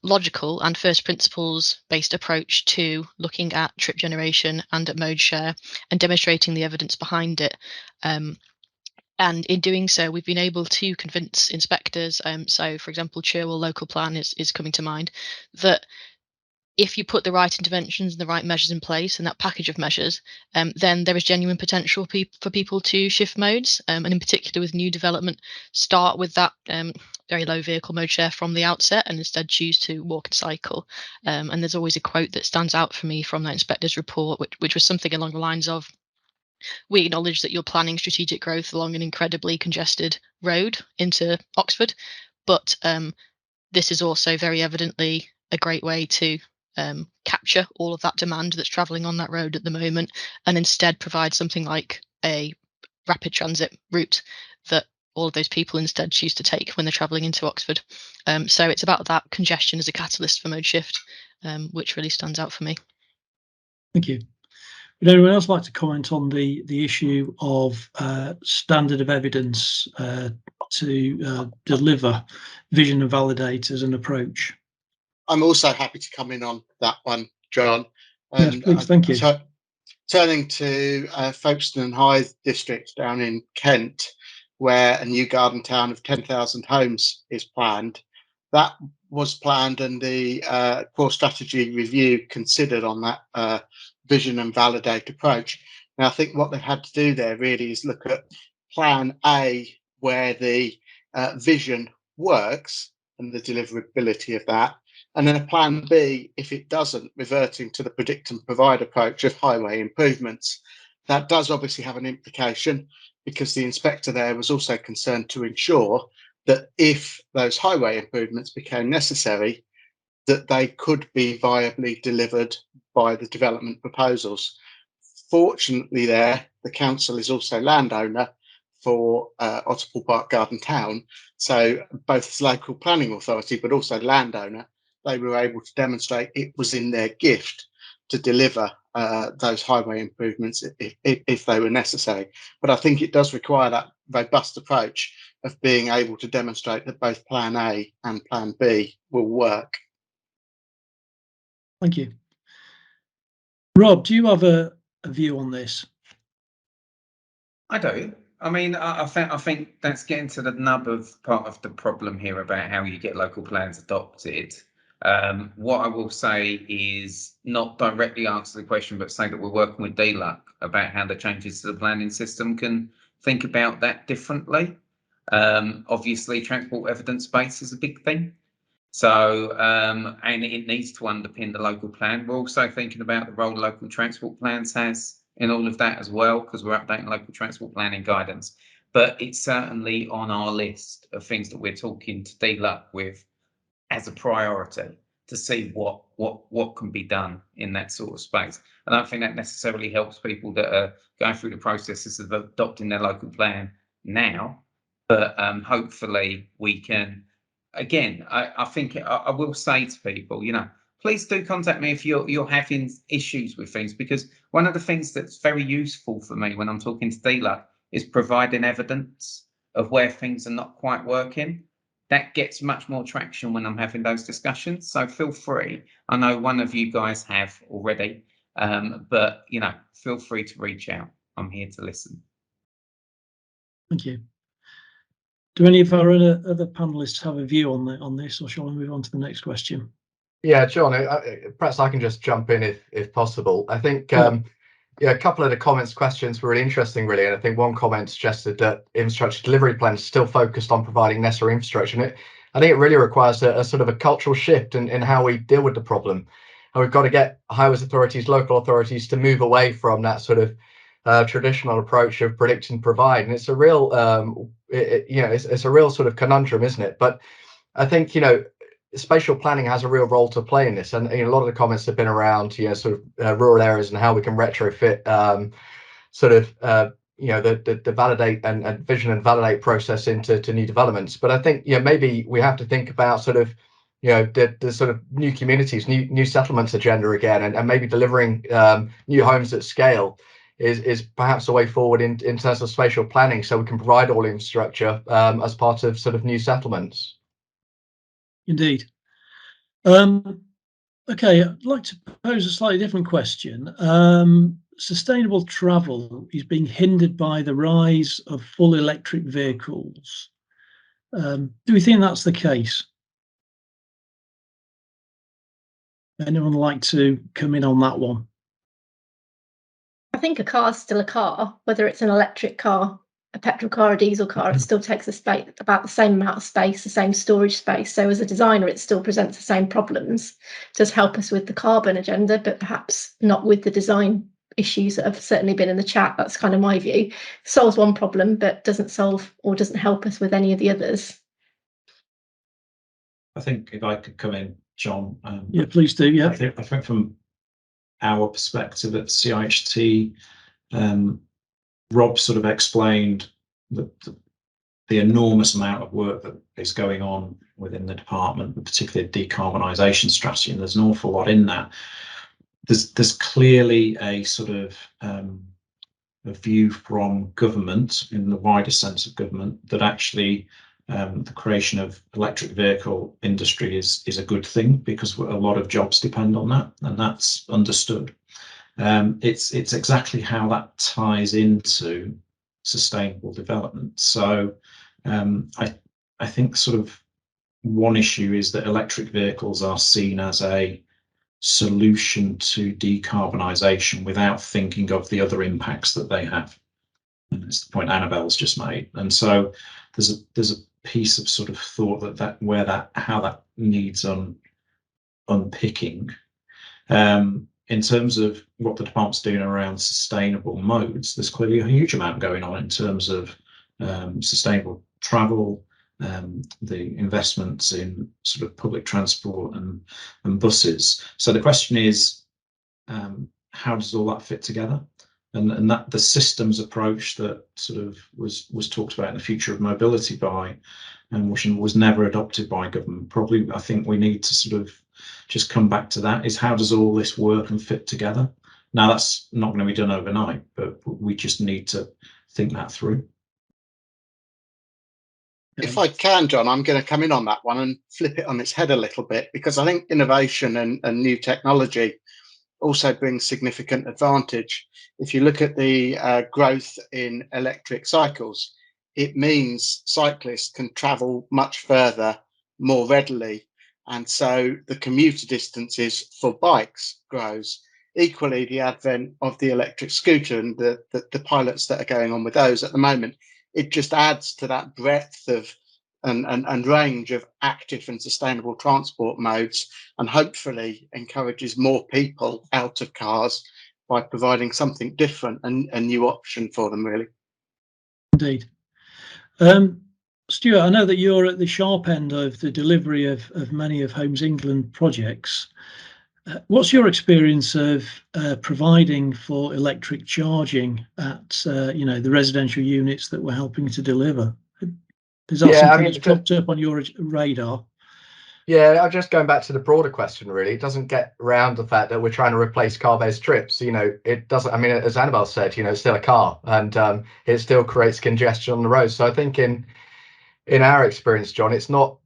logical and first principles based approach to looking at trip generation and at mode share and demonstrating the evidence behind it. And in doing so, we've been able to convince inspectors, so for example, Cherwell local plan is coming to mind, that if you put the right interventions and the right measures in place and that package of measures, then there is genuine potential for people to shift modes, and in particular with new development, start with that very low vehicle mode share from the outset and instead choose to walk and cycle. And there's always a quote that stands out for me from that inspector's report, which was something along the lines of, we acknowledge that you're planning strategic growth along an incredibly congested road into Oxford, but this is also very evidently a great way to capture all of that demand that's travelling on that road at the moment and instead provide something like a rapid transit route that all of those people instead choose to take when they're travelling into Oxford. So it's about that congestion as a catalyst for mode shift, which really stands out for me. Thank you. Would anyone else like to comment on the issue of standard of evidence to deliver vision and validate as an approach? I'm also happy to come in on that one, John. Yes, please, thank you. Turning to Folkestone and Hythe district down in Kent, where a new garden town of 10,000 homes is planned. That was planned and the core strategy review considered on that vision and validate approach. Now, I think what they've had to do there really is look at plan A, where the vision works and the deliverability of that. And then a plan B, if it doesn't, reverting to the predict and provide approach of highway improvements. That does obviously have an implication because the inspector there was also concerned to ensure that if those highway improvements became necessary, that they could be viably delivered by the development proposals. Fortunately there, the council is also landowner for Otterpool Park Garden Town. So both as local planning authority, but also landowner, they were able to demonstrate it was in their gift to deliver those highway improvements if they were necessary. But I think it does require that robust approach of being able to demonstrate that both plan A and plan B will work. Thank you. Rob, do you have a view on this? I do. I mean, I think that's getting to the nub of part of the problem here about how you get local plans adopted. What I will say is not directly answer the question, but say that we're working with DLUC about how the changes to the planning system can think about that differently. Obviously, transport evidence base is a big thing. So, and it needs to underpin the local plan. We're also thinking about the role local transport plans has in all of that as well, because we're updating local transport planning guidance. But it's certainly on our list of things that we're talking to DLUC with as a priority to see what can be done in that sort of space. I don't think that necessarily helps people that are going through the processes of adopting their local plan now, but hopefully we can. Again, I think I will say to people, you know, please do contact me if you're having issues with things, because one of the things that's very useful for me when I'm talking to DLUC is providing evidence of where things are not quite working. That gets much more traction when I'm having those discussions. So feel free. I know one of you guys have already, but you know, feel free to reach out. I'm here to listen. Thank you. Do any of our other panelists have a view on this, or shall I move on to the next question? Yeah, John, perhaps I can just jump in if possible. I think yeah, a couple of the questions were really interesting, really, and I think one comment suggested that infrastructure delivery plan is still focused on providing necessary infrastructure. And I think it really requires a sort of a cultural shift in how we deal with the problem. And we've got to get highways authorities, local authorities to move away from that sort of traditional approach of predict and provide. And it's a real, it's a real sort of conundrum, isn't it? But I think, spatial planning has a real role to play in this, and a lot of the comments have been around sort of rural areas and how we can retrofit the validate and vision and validate process into new developments. But I think maybe we have to think about sort of the sort of new communities, new settlements agenda again, and maybe delivering new homes at scale is perhaps a way forward in terms of spatial planning, so we can provide all infrastructure as part of sort of new settlements. Indeed. Okay, I'd like to pose a slightly different question. Sustainable travel is being hindered by the rise of full electric vehicles. Do we think that's the case? Anyone like to come in on that one? I think a car is still a car, whether it's an electric car, a petrol car, a diesel car. It still takes about the same amount of space, the same storage space. So as a designer, it still presents the same problems. It does help us with the carbon agenda, but perhaps not with the design issues that have certainly been in the chat. That's kind of my view. It solves one problem, but doesn't solve or doesn't help us with any of the others. I think if I could come in, John. Yeah, please do. Yeah. I think from our perspective at CIHT, Rob sort of explained the enormous amount of work that is going on within the department, particularly decarbonisation strategy, and there's an awful lot in that. There's clearly a sort of a view from government, in the wider sense of government, that actually the creation of electric vehicle industry is a good thing, because a lot of jobs depend on that, and that's understood. It's exactly how that ties into sustainable development. So I think sort of one issue is that electric vehicles are seen as a solution to decarbonisation without thinking of the other impacts that they have. And it's the point Annabelle's just made. And so there's a piece of sort of thought how that needs unpicking. In terms of what the department's doing around sustainable modes, there's clearly a huge amount going on in terms of sustainable travel, the investments in sort of public transport and buses. So the question is, how does all that fit together? And that the systems approach that sort of was talked about in the future of mobility which was never adopted by government. Probably, I think we need to sort of just come back to that, is how does all this work and fit together? Now, that's not going to be done overnight, but we just need to think that through. If I can, John, I'm going to come in on that one and flip it on its head a little bit, because I think innovation and new technology also brings significant advantage. If you look at the growth in electric cycles, it means cyclists can travel much further more readily, and so the commuter distances for bikes grows. Equally, the advent of the electric scooter and the pilots that are going on with those at the moment, it just adds to that breadth of and range of active and sustainable transport modes, and hopefully encourages more people out of cars by providing something different and a new option for them, really. Indeed. Stuart, I know that you're at the sharp end of the delivery of many of Homes England projects. What's your experience of providing for electric charging at the residential units that we're helping to deliver? Is that something that's popped up on your radar? Yeah, I'm just going back to the broader question, really. It doesn't get around the fact that we're trying to replace car-based trips. It doesn't, I mean, as Annabelle said, it's still a car, and it still creates congestion on the road. So I think in our experience, John, it's not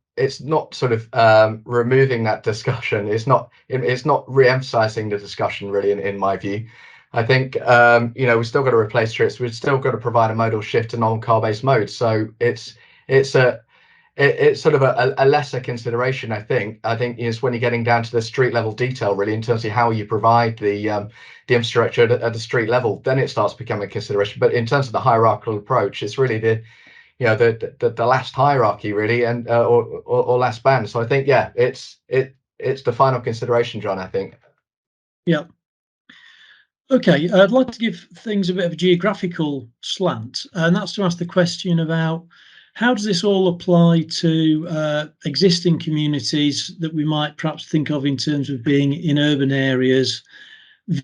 sort of removing that discussion. It's not re-emphasizing the discussion, really, in my view. I think we've still got to replace trips. We've still got to provide a modal shift to non-car based modes. So it's sort of a lesser consideration. I think is when you're getting down to the street level detail, really, in terms of how you provide the infrastructure at the street level, then it starts becoming a consideration. But in terms of the hierarchical approach, it's really the last hierarchy, really, and or last band. So I think it's the final consideration, John. I think. Yeah. Okay, I'd like to give things a bit of a geographical slant, and that's to ask the question about how does this all apply to existing communities that we might perhaps think of in terms of being in urban areas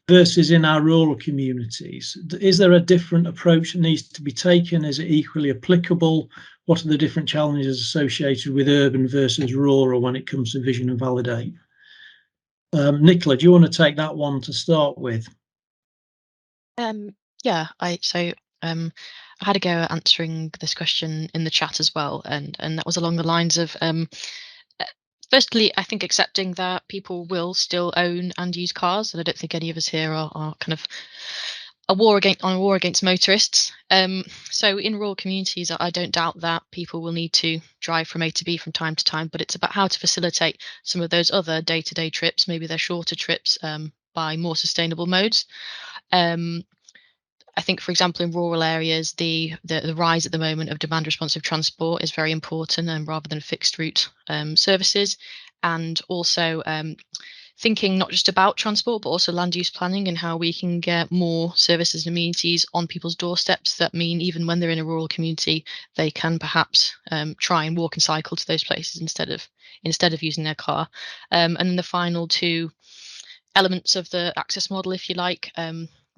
versus in our rural communities? Is there a different approach that needs to be taken? Is it equally applicable? What are the different challenges associated with urban versus rural when it comes to vision and validate? Nicola, do you want to take that one to start with? I had a go at answering this question in the chat as well, and that was along the lines of firstly, I think accepting that people will still own and use cars, and I don't think any of us here are kind of a war against motorists. So in rural communities, I don't doubt that people will need to drive from A to B from time to time, but it's about how to facilitate some of those other day-to-day trips. Maybe they're shorter trips by more sustainable modes. I think, for example, in rural areas, the rise at the moment of demand responsive transport is very important, and rather than fixed route services, and also thinking not just about transport but also land use planning and how we can get more services and amenities on people's doorsteps. That mean even when they're in a rural community, they can perhaps try and walk and cycle to those places instead of using their car. And then the final two elements of the access model, if you like.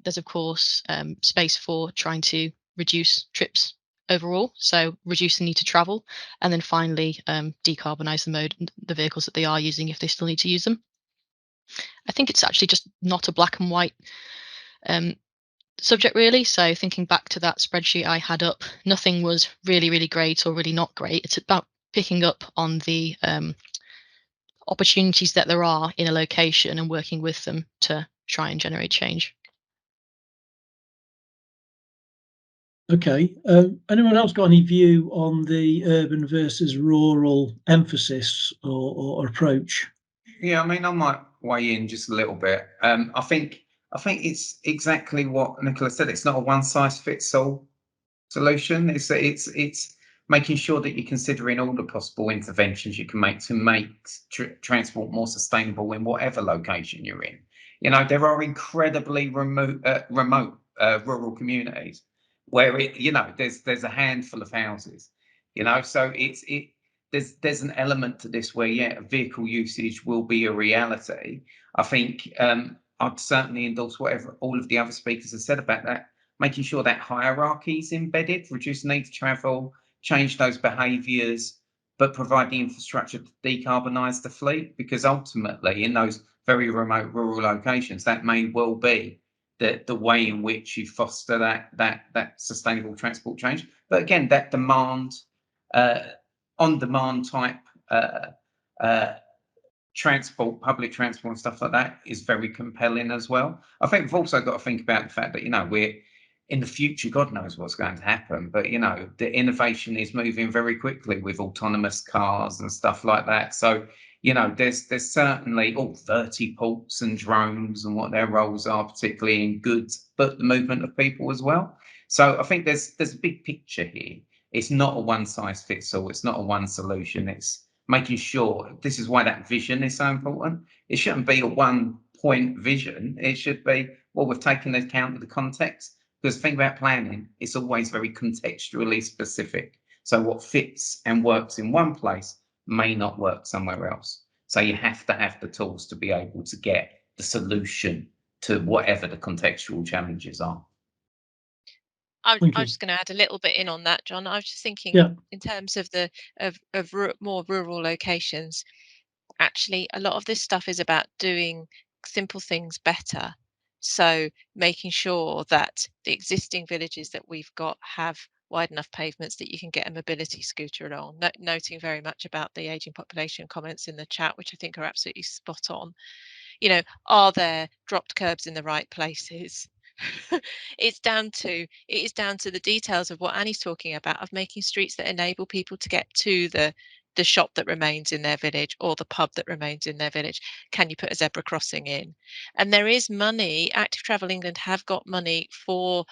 There's of course space for trying to reduce trips overall, so reduce the need to travel, and then finally decarbonise the vehicles that they are using if they still need to use them. I think it's actually just not a black and white subject, really. So thinking back to that spreadsheet I had up, nothing was really, really great or really not great. It's about picking up on the opportunities that there are in a location and working with them to try and generate change. Okay. Anyone else got any view on the urban versus rural emphasis or approach? Yeah, I mean, I might weigh in just a little bit. I think it's exactly what Nicola said. It's not a one size fits all solution. It's making sure that you're considering all the possible interventions you can make to make transport more sustainable in whatever location you're in. There are incredibly remote rural communities where there's a handful of houses. So there's an element to this where vehicle usage will be a reality. I think I'd certainly endorse whatever all of the other speakers have said about that, making sure that hierarchy is embedded, reduce the need to travel, change those behaviours, but provide the infrastructure to decarbonise the fleet, because ultimately in those very remote rural locations, that may well be the way in which you foster that sustainable transport change. But again, that demand, on-demand type transport, public transport and stuff like that is very compelling as well. I think we've also got to think about the fact that, we're in the future, God knows what's going to happen, but, the innovation is moving very quickly with autonomous cars and stuff like that. So, there's certainly all vertiports and drones and what their roles are, particularly in goods, but the movement of people as well. So I think there's a big picture here. It's not a one size fits all. It's not a one solution. It's making sure, this is why that vision is so important. It shouldn't be a one point vision. It should be, well, we've taken account of the context, because the thing about planning, it's always very contextually specific. So what fits and works in one place may not work somewhere else. So you have to have the tools to be able to get the solution to whatever the contextual challenges are. I'm just going to add a little bit in on that, John. I was just thinking in terms of more rural locations, actually a lot of this stuff is about doing simple things better. So making sure that the existing villages that we've got have wide enough pavements that you can get a mobility scooter along. Noting very much about the ageing population comments in the chat, which I think are absolutely spot on. Are there dropped curbs in the right places? It is down to the details of what Annie's talking about, of making streets that enable people to get to the shop that remains in their village, or the pub that remains in their village. Can you put a zebra crossing in? And there is money. Active Travel England have got money for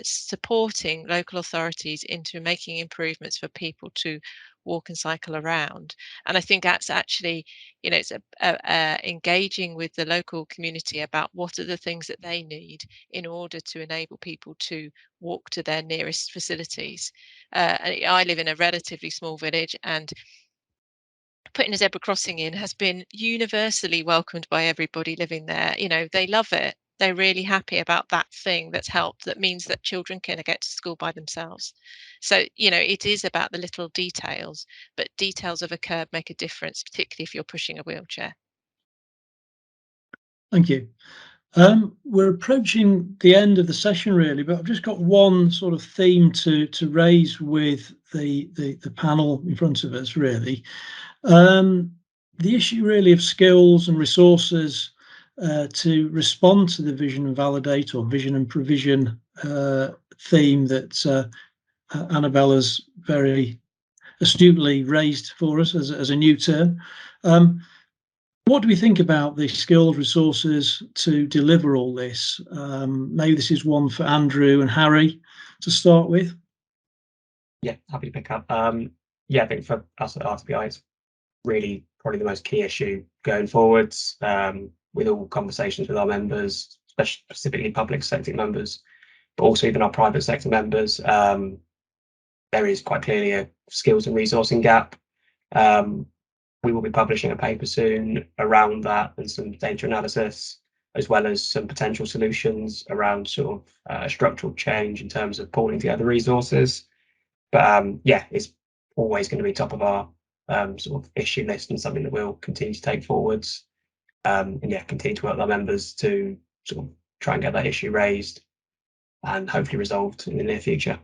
supporting local authorities into making improvements for people to walk and cycle around. And I think that's actually, you know, it's engaging with the local community about what are the things that they need in order to enable people to walk to their nearest facilities. I live in a relatively small village, and putting a zebra crossing in has been universally welcomed by everybody living there. You know, they love it. They're really happy about that thing that's helped, that means that children can get to school by themselves. So, you know, it is about the little details, but details of a curb make a difference, particularly if you're pushing a wheelchair. Thank you. We're approaching the end of the session really, but I've just got one sort of theme to raise with the panel in front of us really. The issue really of skills and resources to respond to the vision and validate, or vision and provision theme that Annabella's very astutely raised for us as a new term. What do we think about the skills, resources to deliver all this? Maybe this is one for Andrew and Harry to start with. Yeah, happy to pick up. Yeah, I think for us at RTPI, it's really probably the most key issue going forwards, with all conversations with our members, especially specifically public sector members, but also even our private sector members. There is quite clearly a skills and resourcing gap. We will be publishing a paper soon around that, and some data analysis, as well as some potential solutions around sort of structural change in terms of pulling together resources. But yeah, it's always going to be top of our sort of issue list, and something that we'll continue to take forwards. And yeah, continue to work with our members to sort of try and get that issue raised and hopefully resolved in the near future.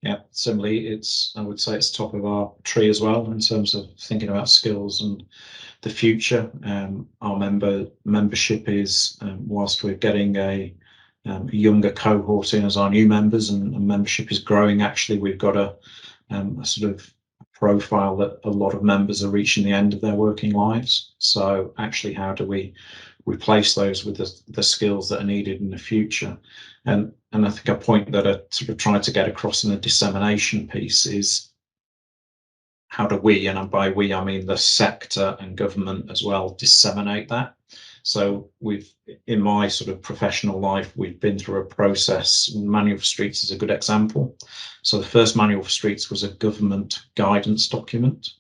Yeah, similarly, I would say it's top of our tree as well in terms of thinking about skills and the future. Our membership is, whilst we're getting a younger cohort in as our new members, and membership is growing, actually we've got a sort of profile that a lot of members are reaching the end of their working lives. So actually, how do we replace those with the skills that are needed in the future? And I think a point that I sort of tried to get across in the dissemination piece is, how do we, and by we I mean the sector and government as well, disseminate that? So in my sort of professional life, we've been through a process. Manual for Streets is a good example. So the first Manual for Streets was a government guidance document.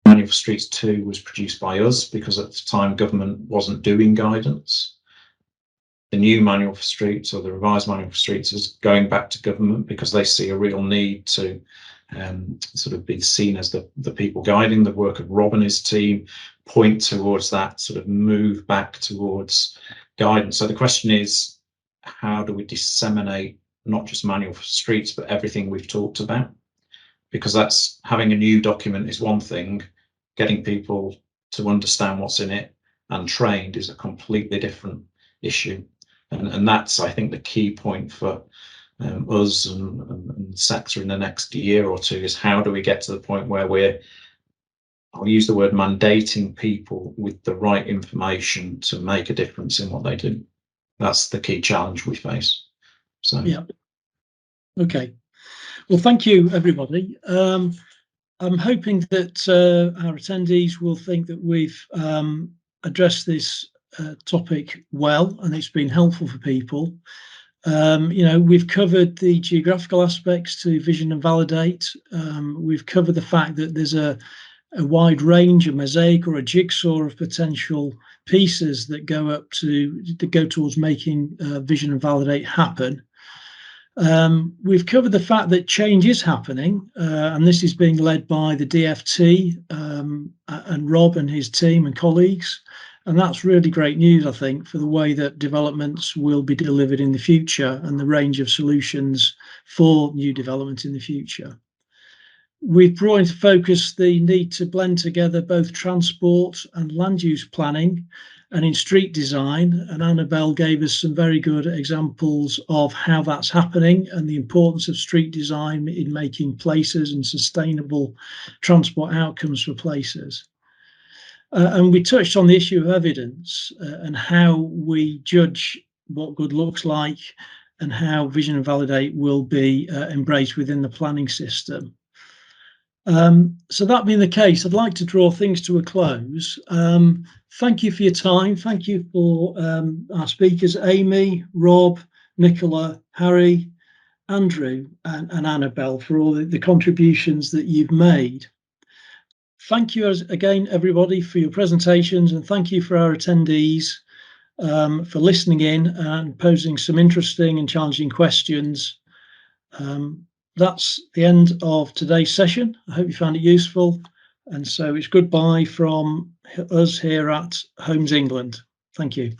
Manual for Streets 2 was produced by us, because at the time government wasn't doing guidance. The new Manual for Streets, or the revised Manual for Streets, is going back to government because they see a real need to sort of be seen as the people guiding. The work of Rob and his team point towards that sort of move back towards guidance. So the question is, how do we disseminate not just Manual for Streets, but everything we've talked about? Because that's, having a new document is one thing, getting people to understand what's in it and trained is a completely different issue. And that's, I think, the key point for us and the sector in the next year or two, is how do we get to the point where I'll use the word mandating people with the right information to make a difference in what they do. That's the key challenge we face. So yeah. Okay. Well, thank you, everybody. I'm hoping that our attendees will think that we've addressed this topic well, and it's been helpful for people. You know, we've covered the geographical aspects to vision and validate. We've covered the fact that there's a wide range, a mosaic or a jigsaw of potential pieces that go towards making vision and validate happen. We've covered the fact that change is happening, and this is being led by the DFT and Rob and his team and colleagues. And that's really great news, I think, for the way that developments will be delivered in the future and the range of solutions for new development in the future. We've brought into focus the need to blend together both transport and land use planning, and in street design, and Annabelle gave us some very good examples of how that's happening and the importance of street design in making places and sustainable transport outcomes for places. And we touched on the issue of evidence and how we judge what good looks like and how Vision and Validate will be embraced within the planning system. So that being the case, I'd like to draw things to a close. Thank you for your time. Thank you for our speakers, Amy, Rob, Nicola, Harry, Andrew, and Annabelle, for all the contributions that you've made. Thank you again, everybody, for your presentations, and thank you for our attendees for listening in and posing some interesting and challenging questions. That's the end of today's session. I hope you found it useful. And so it's goodbye from us here at Homes England. Thank you.